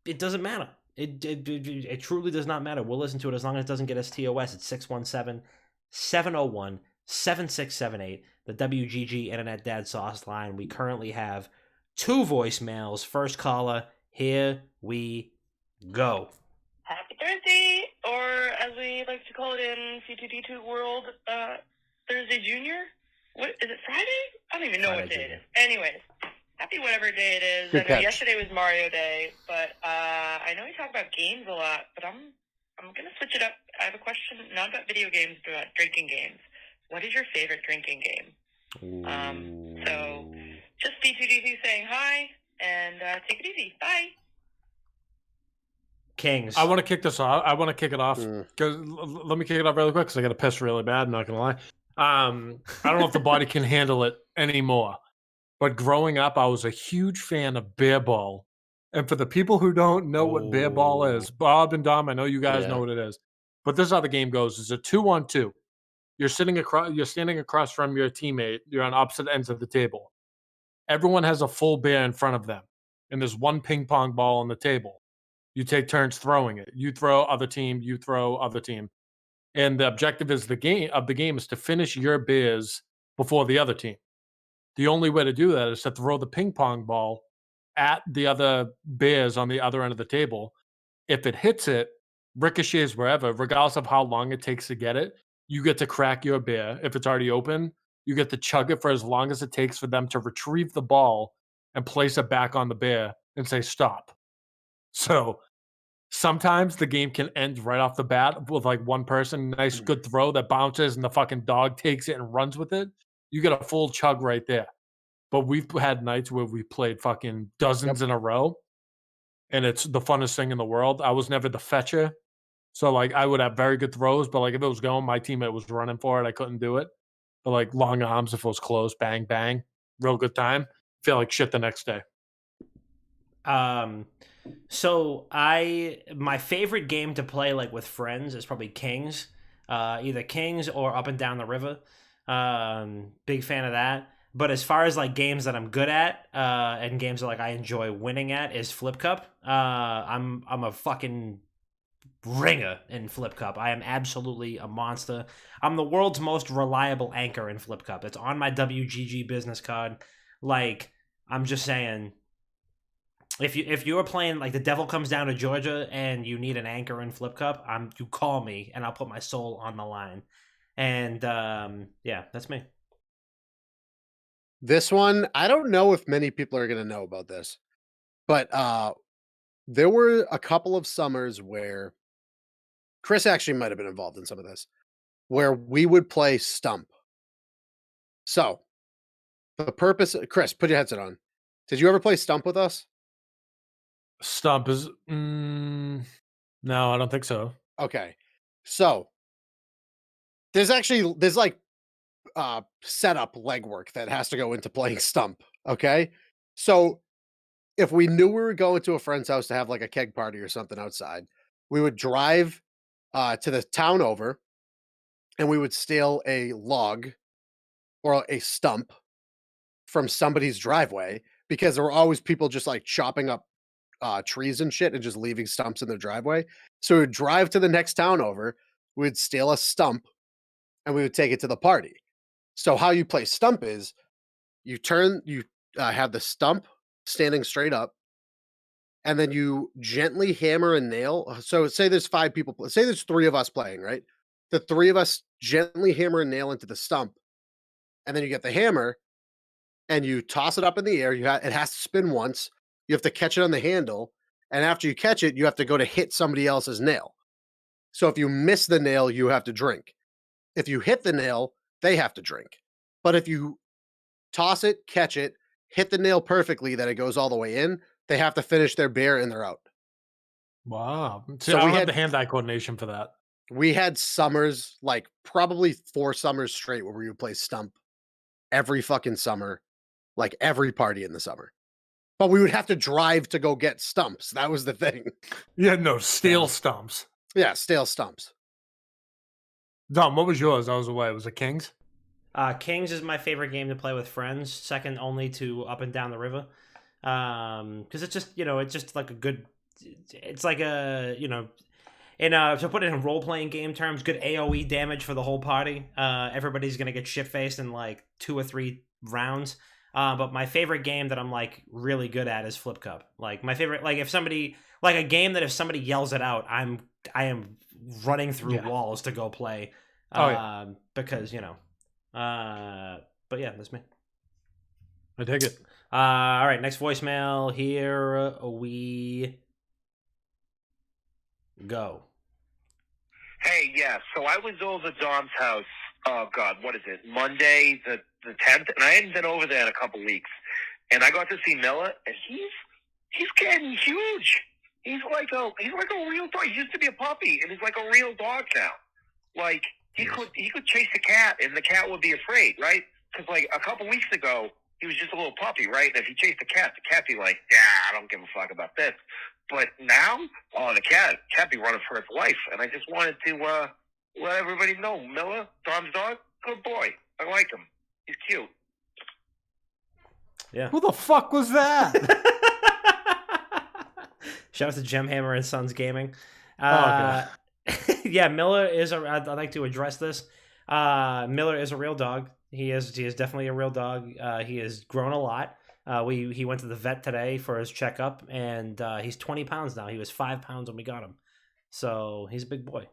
It doesn't matter. It truly does not matter. We'll listen to it as long as it doesn't get us TOS. It's 617-701-7678, the WGG Internet Dad Sauce line. We currently have 2 voicemails. First caller, here we go. Happy Thursday, or as we like to call it in C2D2 world, Thursday Junior? What is it, Friday? I don't even know what day it is. Anyways, happy whatever day it is. I know yesterday was Mario Day, but I know we talk about games a lot, but I'm gonna switch it up. I have a question not about video games, but about drinking games. What is your favorite drinking game? So just B2D2 saying hi, and take it easy. Bye. Kings. I want to kick this off. I want to kick it off Mm. because let me kick it off really quick because I got to piss really bad. I'm not gonna lie. I don't know if the body can handle it anymore. But growing up, I was a huge fan of bear ball. And for the people who don't know what bear ball is, Bob and Dom, I know you guys know what it is. But this is how the game goes: it's a 2-on-2. You're standing across from your teammate. You're on opposite ends of the table. Everyone has a full bear in front of them, and there's one ping pong ball on the table. You take turns throwing it. You throw other team, you throw other team. And the objective is the game is to finish your bears before the other team. The only way to do that is to throw the ping pong ball at the other bears on the other end of the table. If it hits it, ricochets wherever, regardless of how long it takes to get it, you get to crack your bear. If it's already open, you get to chug it for as long as it takes for them to retrieve the ball and place it back on the bear and say stop. So sometimes the game can end right off the bat with like one person, nice good throw that bounces and the fucking dog takes it and runs with it. You get a full chug right there. But we've had nights where we played fucking dozens in a row, and it's the funnest thing in the world. I was never the fetcher, so like I would have very good throws, but like if it was going, my teammate was running for it. I couldn't do it. But like long arms, if it was close, bang bang, real good time. Feel like shit the next day. So my favorite game to play like with friends is probably Kings, either Kings or Up and Down the River. Big fan of that. But as far as like games that I'm good at, and games that like I enjoy winning at is Flip Cup. I'm a fucking ringer in Flip Cup. I am absolutely a monster. I'm the world's most reliable anchor in Flip Cup. It's on my WGG business card. Like, I'm just saying, if you're playing like the Devil Comes Down to Georgia and you need an anchor in Flip Cup, you call me and I'll put my soul on the line. And yeah, that's me. This one, I don't know if many people are going to know about this, but there were a couple of summers where Chris actually might have been involved in some of this, where we would play Stump. So, the purpose, Chris, put your headset on. Did you ever play Stump with us? Stump is no, I don't think so. Okay, so there's like setup legwork that has to go into playing Stump. Okay, so if we knew we were going to a friend's house to have like a keg party or something outside, we would drive to the town over, and we would steal a log or a stump from somebody's driveway because there were always people just like chopping up trees and shit and just leaving stumps in their driveway. So we'd drive to the next town over, we'd steal a stump, and we would take it to the party. So how you play Stump is you have the stump standing straight up, and then you gently hammer a nail. So say there's 5 people, say there's 3 of us playing, right? The 3 of us gently hammer a nail into the stump, and then you get the hammer and you toss it up in the air. It has to spin once. You have to catch it on the handle, and after you catch it, you have to go to hit somebody else's nail. So if you miss the nail, you have to drink. If you hit the nail, they have to drink. But if you toss it, catch it, hit the nail perfectly, that it goes all the way in, they have to finish their bear and they're out. Wow. So I we had had the hand-eye coordination for that. we had summers, like probably 4 summers straight, where we would play Stump every fucking summer, like every party in the summer. But we would have to drive to go get stumps. That was the thing. Yeah, no, stale stumps. Yeah, stale stumps. Dom, what was yours? I was away. Was it Kings? Kings is my favorite game to play with friends, second only to Up and Down the River. Because it's just, it's just like a good, it's like a, to put it in role-playing game terms, good AoE damage for the whole party. Everybody's going to get shit-faced in like 2 or 3 rounds. But my favorite game that I'm like really good at is Flip Cup. Like my favorite, like if somebody, like a game that if somebody yells it out, I am running through walls to go play. Because, but yeah, that's me. I take it. All right, next voicemail. Here we go. Hey, yeah, so I was over at Dom's house, oh God, what is it, Monday the 10th, and I hadn't been over there in a couple weeks, and I got to see Miller, and he's getting huge. He's like a real dog. He used to be a puppy, and he's like a real dog now. Like he could chase the cat, and the cat would be afraid, right? Because like a couple weeks ago, he was just a little puppy, right? And if he chased the cat be like, yeah, I don't give a fuck about this. But now, the cat be running for its life, and I just wanted to let everybody know, Miller, Dom's dog, good boy. I like him. He's cute. Yeah. Who the fuck was that? Shout out to Gemhammer and Sons Gaming. Okay. Yeah, Miller is I'd like to address this. Miller is a real dog. He is definitely a real dog. He has grown a lot. He went to the vet today for his checkup, and he's 20 pounds now. He was 5 pounds when we got him. So he's a big boy.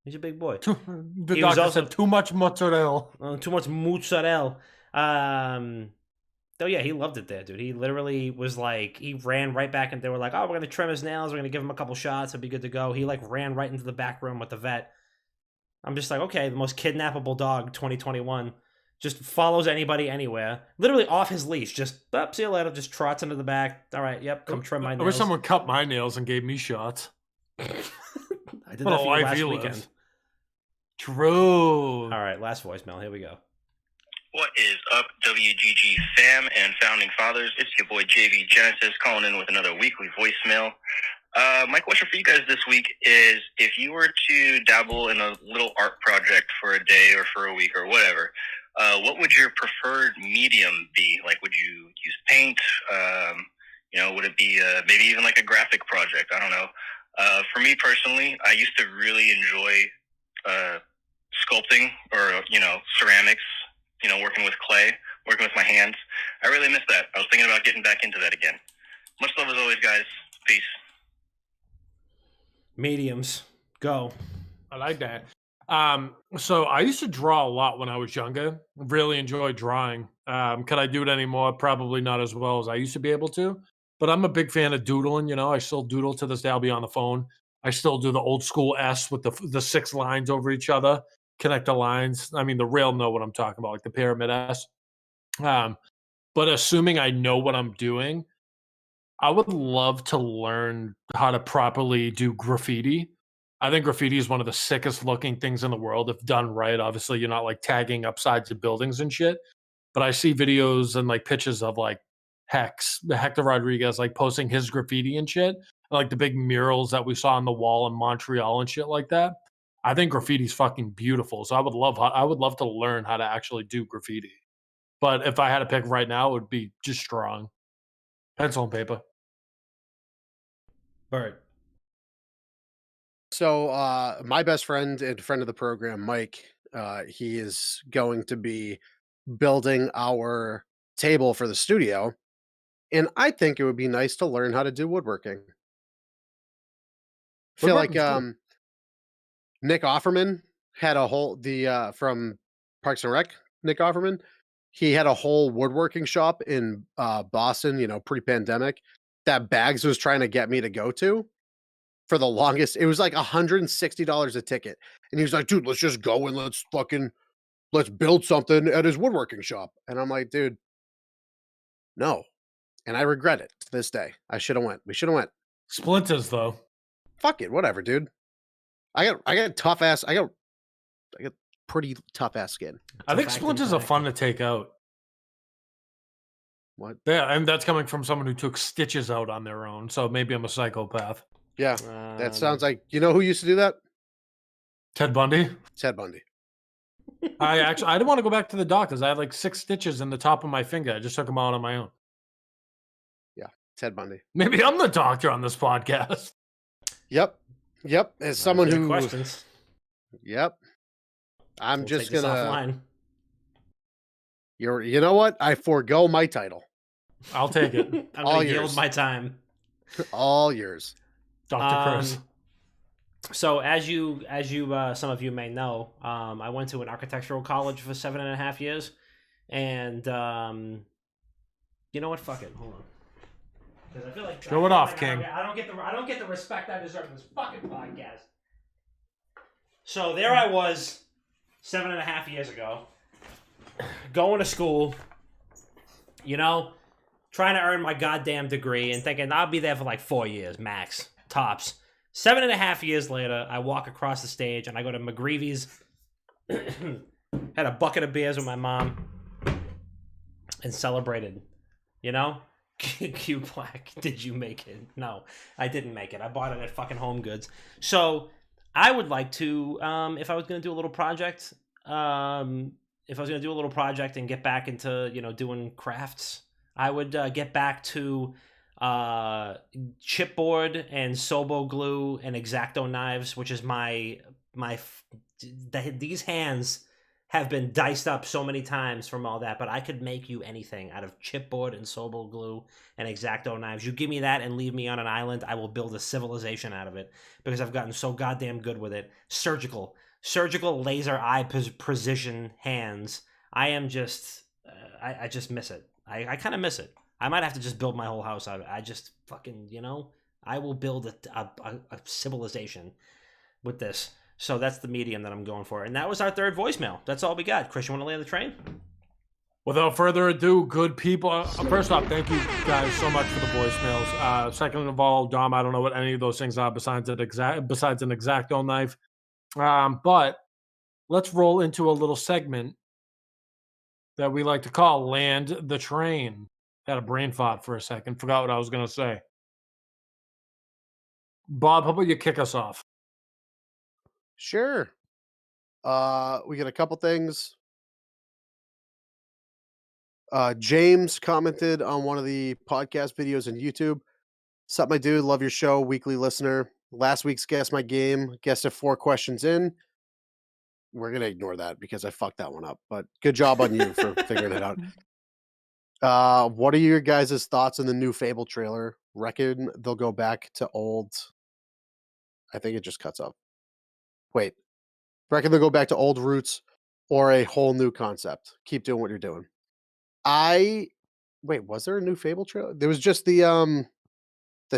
He's a big boy. The doctor said too much mozzarella. Too much mozzarella. Oh yeah, he loved it there, dude. He literally was like, he ran right back, and they were like, "Oh, we're gonna trim his nails. We're gonna give him a couple shots. It'll be good to go." He like ran right into the back room with the vet. I'm just like, okay, the most kidnappable dog, 2021, just follows anybody anywhere. Literally off his leash, just see you later. Just trots into the back. All right, yep, come trim my nails. I wish someone cut my nails and gave me shots. I did What that a for you life last he weekend. lives. True. All right, last voicemail. Here we go. What is up, WGG fam and founding fathers? It's your boy JV Genesis calling in with another weekly voicemail. My question for you guys this week is, if you were to dabble in a little art project for a day or for a week or whatever, what would your preferred medium be? Like, would you use paint? Would it be maybe even like a graphic project? I don't know. For me personally, I used to really enjoy sculpting or, ceramics. Working with clay, working with my hands. I really miss that. I was thinking about getting back into that again. Much love as always, guys. Peace. Mediums. Go. I like that. So I used to draw a lot when I was younger. Really enjoyed drawing. Could I do it anymore? Probably not as well as I used to be able to. But I'm a big fan of doodling. I still doodle to this day. I'll be on the phone. I still do the old school S with the 6 lines over each other. Connect the lines. I mean, the rail know what I'm talking about, like the pyramid S. But assuming I know what I'm doing, I would love to learn how to properly do graffiti. I think graffiti is one of the sickest looking things in the world if done right. Obviously, you're not like tagging up sides of buildings and shit. But I see videos and like pictures of like Hector Rodriguez, like posting his graffiti and shit, like the big murals that we saw on the wall in Montreal and shit like that. I think graffiti's fucking beautiful. So I would love to learn how to actually do graffiti. But if I had to pick right now, it would be just drawing. Pencil and paper. Bird. So my best friend and friend of the program, Mike, he is going to be building our table for the studio. And I think it would be nice to learn how to do woodworking. I feel like Nick Offerman had a whole from Parks and Rec, Nick Offerman, he had a whole woodworking shop in Boston, pre-pandemic, that Bags was trying to get me to go to for the longest. It was like $160 a ticket. And he was like, dude, let's just go and let's build something at his woodworking shop. And I'm like, dude, no. And I regret it to this day. I should have went. We should have went. Splinters though. Fuck it, whatever, dude. I got tough ass. I got pretty tough ass skin. I think splinters are fun to take out. What? Yeah, and that's coming from someone who took stitches out on their own. So maybe I'm a psychopath. Yeah, that sounds like, who used to do that? Ted Bundy. Ted Bundy. I didn't want to go back to the doctors. I had like 6 stitches in the top of my finger. I just took them out on my own. Yeah, Ted Bundy. Maybe I'm the doctor on this podcast. Yep. As someone who questions. Yep. I'm We'll just take this gonna. offline. You know what? I forego my title. I'll take it. I'm All gonna yield yours. my time. All yours. Dr. Chris. So as you some of you may know, I went to an architectural college for 7.5 years, and you know what? Fuck it. Hold on. Because I feel like Show it off, King. I don't get the respect I deserve in this fucking podcast. So there I was, 7.5 years ago, going to school, trying to earn my goddamn degree and thinking I'll be there for like 4 years max. tops. 7.5 years later, I walk across the stage and I go to McGreevy's. Had a bucket of beers with my mom and celebrated. You know? Q Black, did you make it? No, I didn't make it. I bought it at fucking Home Goods. So I would like to, if I was going to do a little project, and get back into, doing crafts, I would get back to chipboard and Sobo glue and X-Acto knives, which is these hands have been diced up so many times from all that, but I could make you anything out of chipboard and Sobo glue and X-Acto knives. You give me that and leave me on an island, I will build a civilization out of it because I've gotten so goddamn good with it. Surgical laser eye precision hands. I am just, I just miss it. I kind of miss it. I might have to just build my whole house out of it. I just fucking, I will build a civilization with this. So that's the medium that I'm going for. And that was our third voicemail. That's all we got. Chris, you want to land the train? Without further ado, good people. First off, thank you guys so much for the voicemails. Second of all, Dom, I don't know what any of those things are besides an X-Acto knife. But let's roll into a little segment that we like to call Land the Train. Had a brain fart for a second. Forgot what I was going to say. Bob, how about you kick us off? Sure. We got a couple things. James commented on one of the podcast videos on YouTube. Sup, my dude? Love your show. Weekly listener. Last week's Guess My Game. Guessed it 4 questions in. We're going to ignore that because I fucked that one up. But good job on you for figuring it out. What are your guys' thoughts on the new Fable trailer? Reckon they'll go back to old... I think it just cuts up. Wait. Reckon they'll go back to old roots or a whole new concept? Keep doing what you're doing. Wait, was there a new Fable trailer? There was just the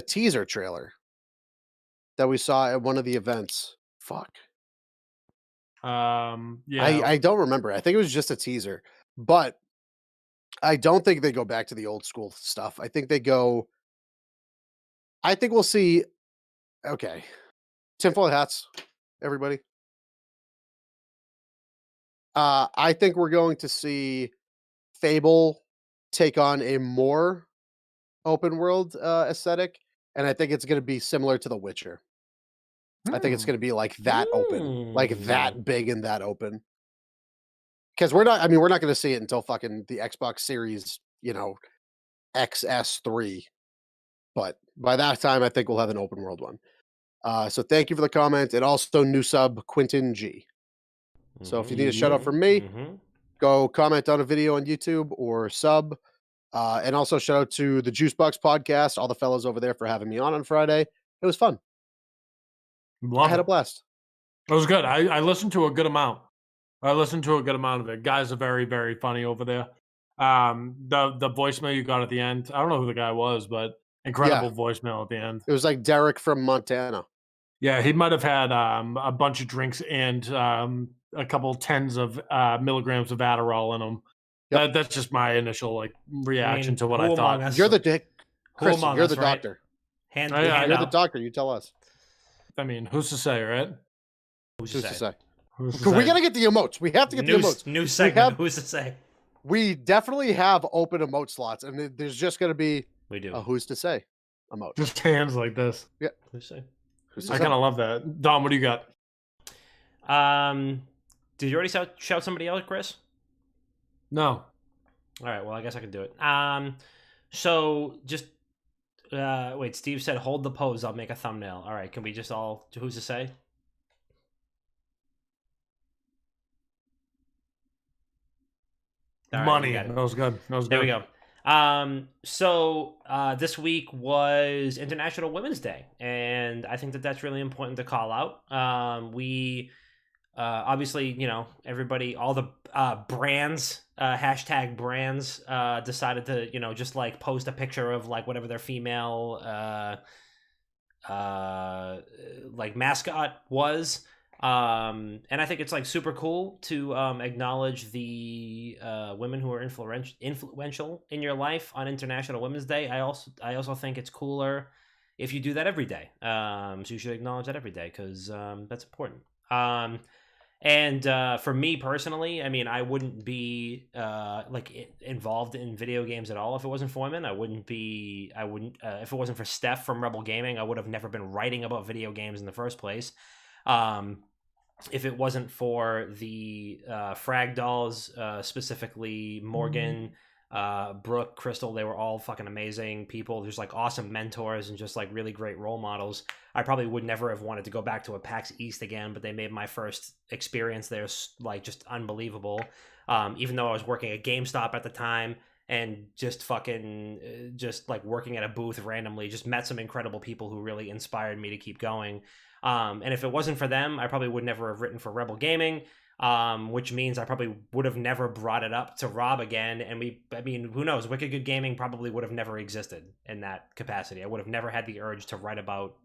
teaser trailer that we saw at one of the events. Fuck. Yeah. I don't remember. I think it was just a teaser. But I don't think they go back to the old school stuff. I think we'll see. Okay. Tinfoil hats, everybody. I think we're going to see Fable take on a more open world aesthetic, and I think it's going to be similar to The Witcher. I think it's going to be like that open, like that big and that open. Because we're not going to see it until fucking the Xbox Series, XS3. But by that time, I think we'll have an open world one. So thank you for the comment, and also new sub Quentin G. So if you need a shout out from me, go comment on a video on YouTube or sub. And also shout out to the Juicebox podcast, all the fellas over there for having me on Friday. It was fun. I had a blast. It was good. I listened to a good amount. Of it. Guys are very, very funny over there. The voicemail you got at the end, I don't know who the guy was, but incredible voicemail at the end. It was like Derek from Montana. Yeah, he might have had a bunch of drinks and a couple tens of milligrams of Adderall in him. Yep. That's just my initial reaction to what I thought. You're the dick, Chris. You're the doctor. You're the doctor. You tell us. I mean, who's to say, right? Who's to say? We gotta get the emotes. We have to get the emotes. New segment. Who's to say? We definitely have open emote slots, and there's just gonna be a who's to say emote. Just hands like this. Yeah. Who's to say? I kind of love that. Dom, what do you got? Did you already shout somebody else, Chris? No. All right. Well, I guess I can do it. So just wait. Steve said, "Hold the pose. I'll make a thumbnail." All right. Can we just all? Who's to say? All Money. Right, that was good. There we go. So this week was International Women's Day, and I think that's really important to call out. We obviously, everybody, all the brands, hashtag brands, decided to, just post a picture of whatever their female mascot was. And I think it's super cool to acknowledge the women who are influential in your life on International Women's Day. I also think it's cooler if you do that every day. So you should acknowledge that every day because that's important. And for me personally, I mean, I wouldn't be involved in video games at all if it wasn't for women. I wouldn't if it wasn't for Steph from Rebel Gaming, I would have never been writing about video games in the first place. If it wasn't for the Frag Dolls, specifically Morgan, Brooke, Crystal, they were all fucking amazing people. There's like awesome mentors and just like really great role models. I probably would never have wanted to go back to a PAX East again, but they made my first experience there like just unbelievable. Even though I was working at GameStop at the time and just fucking just like working at a booth randomly, just met some incredible people who really inspired me to keep going. And if it wasn't for them, I probably would never have written for Rebel Gaming. Which means I probably would have never brought it up to Rob again. And I mean, who knows? Wicked Good Gaming probably would have never existed in that capacity. I would have never had the urge to write about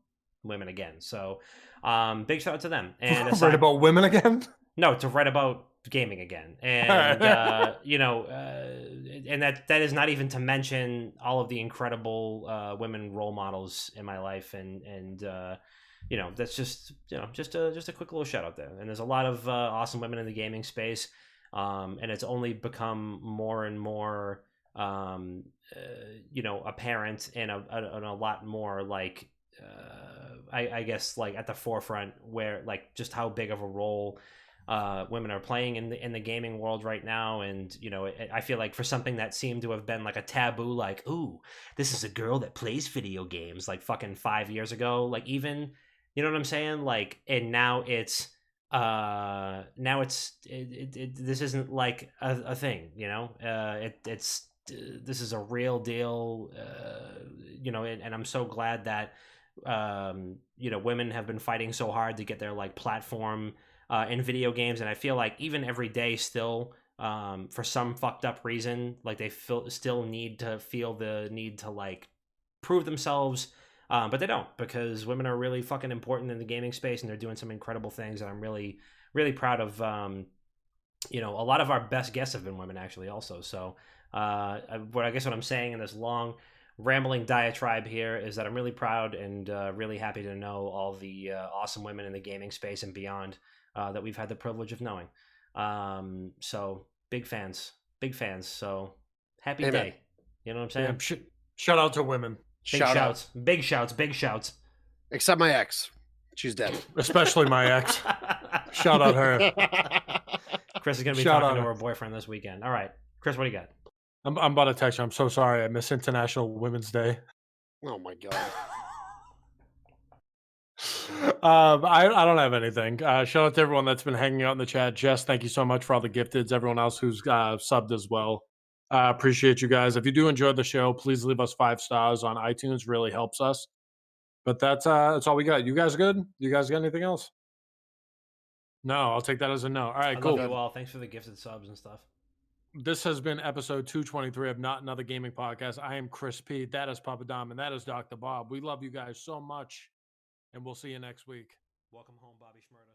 women again. So, big shout out to them. And write about women again? No, to write about gaming again. And, and that is not even to mention all of the incredible women role models in my life. And that's just a quick little shout out there. And there's a lot of awesome women in the gaming space, and it's only become more and more apparent and a lot more like I guess like at the forefront where like just how big of a role women are playing in the gaming world right now. And I feel like for something that seemed to have been like a taboo, like, ooh, this is a girl that plays video games, like fucking 5 years ago, like even. You know what I'm saying? Like, and now it's this isn't like a thing, this is a real deal, and I'm so glad that, women have been fighting so hard to get their like platform in video games. And I feel like even every day still, for some fucked up reason, like they still feel the need to like prove themselves. But they don't, because women are really fucking important in the gaming space and they're doing some incredible things. And I'm really, really proud of, a lot of our best guests have been women actually also. So I guess what I'm saying in this long rambling diatribe here is that I'm really proud and really happy to know all the awesome women in the gaming space and beyond that we've had the privilege of knowing. So big fans. So happy Amen. day. You know what I'm saying? Yeah, shout out to women. Big shouts. Except my ex. She's dead. Especially my ex. Shout out her. Chris is going to be talking to her boyfriend this weekend. All right. Chris, what do you got? I'm about to text you. I'm so sorry. I miss International Women's Day. Oh, my God. I don't have anything. Shout out to everyone that's been hanging out in the chat. Jess, thank you so much for all the gifteds. Everyone else who's subbed as well. Appreciate you guys. If you do enjoy the show, please leave us 5 stars on iTunes. Really helps us. But that's all we got. You guys good? You guys got anything else? No, I'll take that as a no. All right, cool. Love you all. Thanks for the gifted subs and stuff. This has been episode 223 of Not Another Gaming Podcast. I am Chris P. That is Papa Dom, and that is Dr. Bob. We love you guys so much, and we'll see you next week. Welcome home, Bobby Shmurda.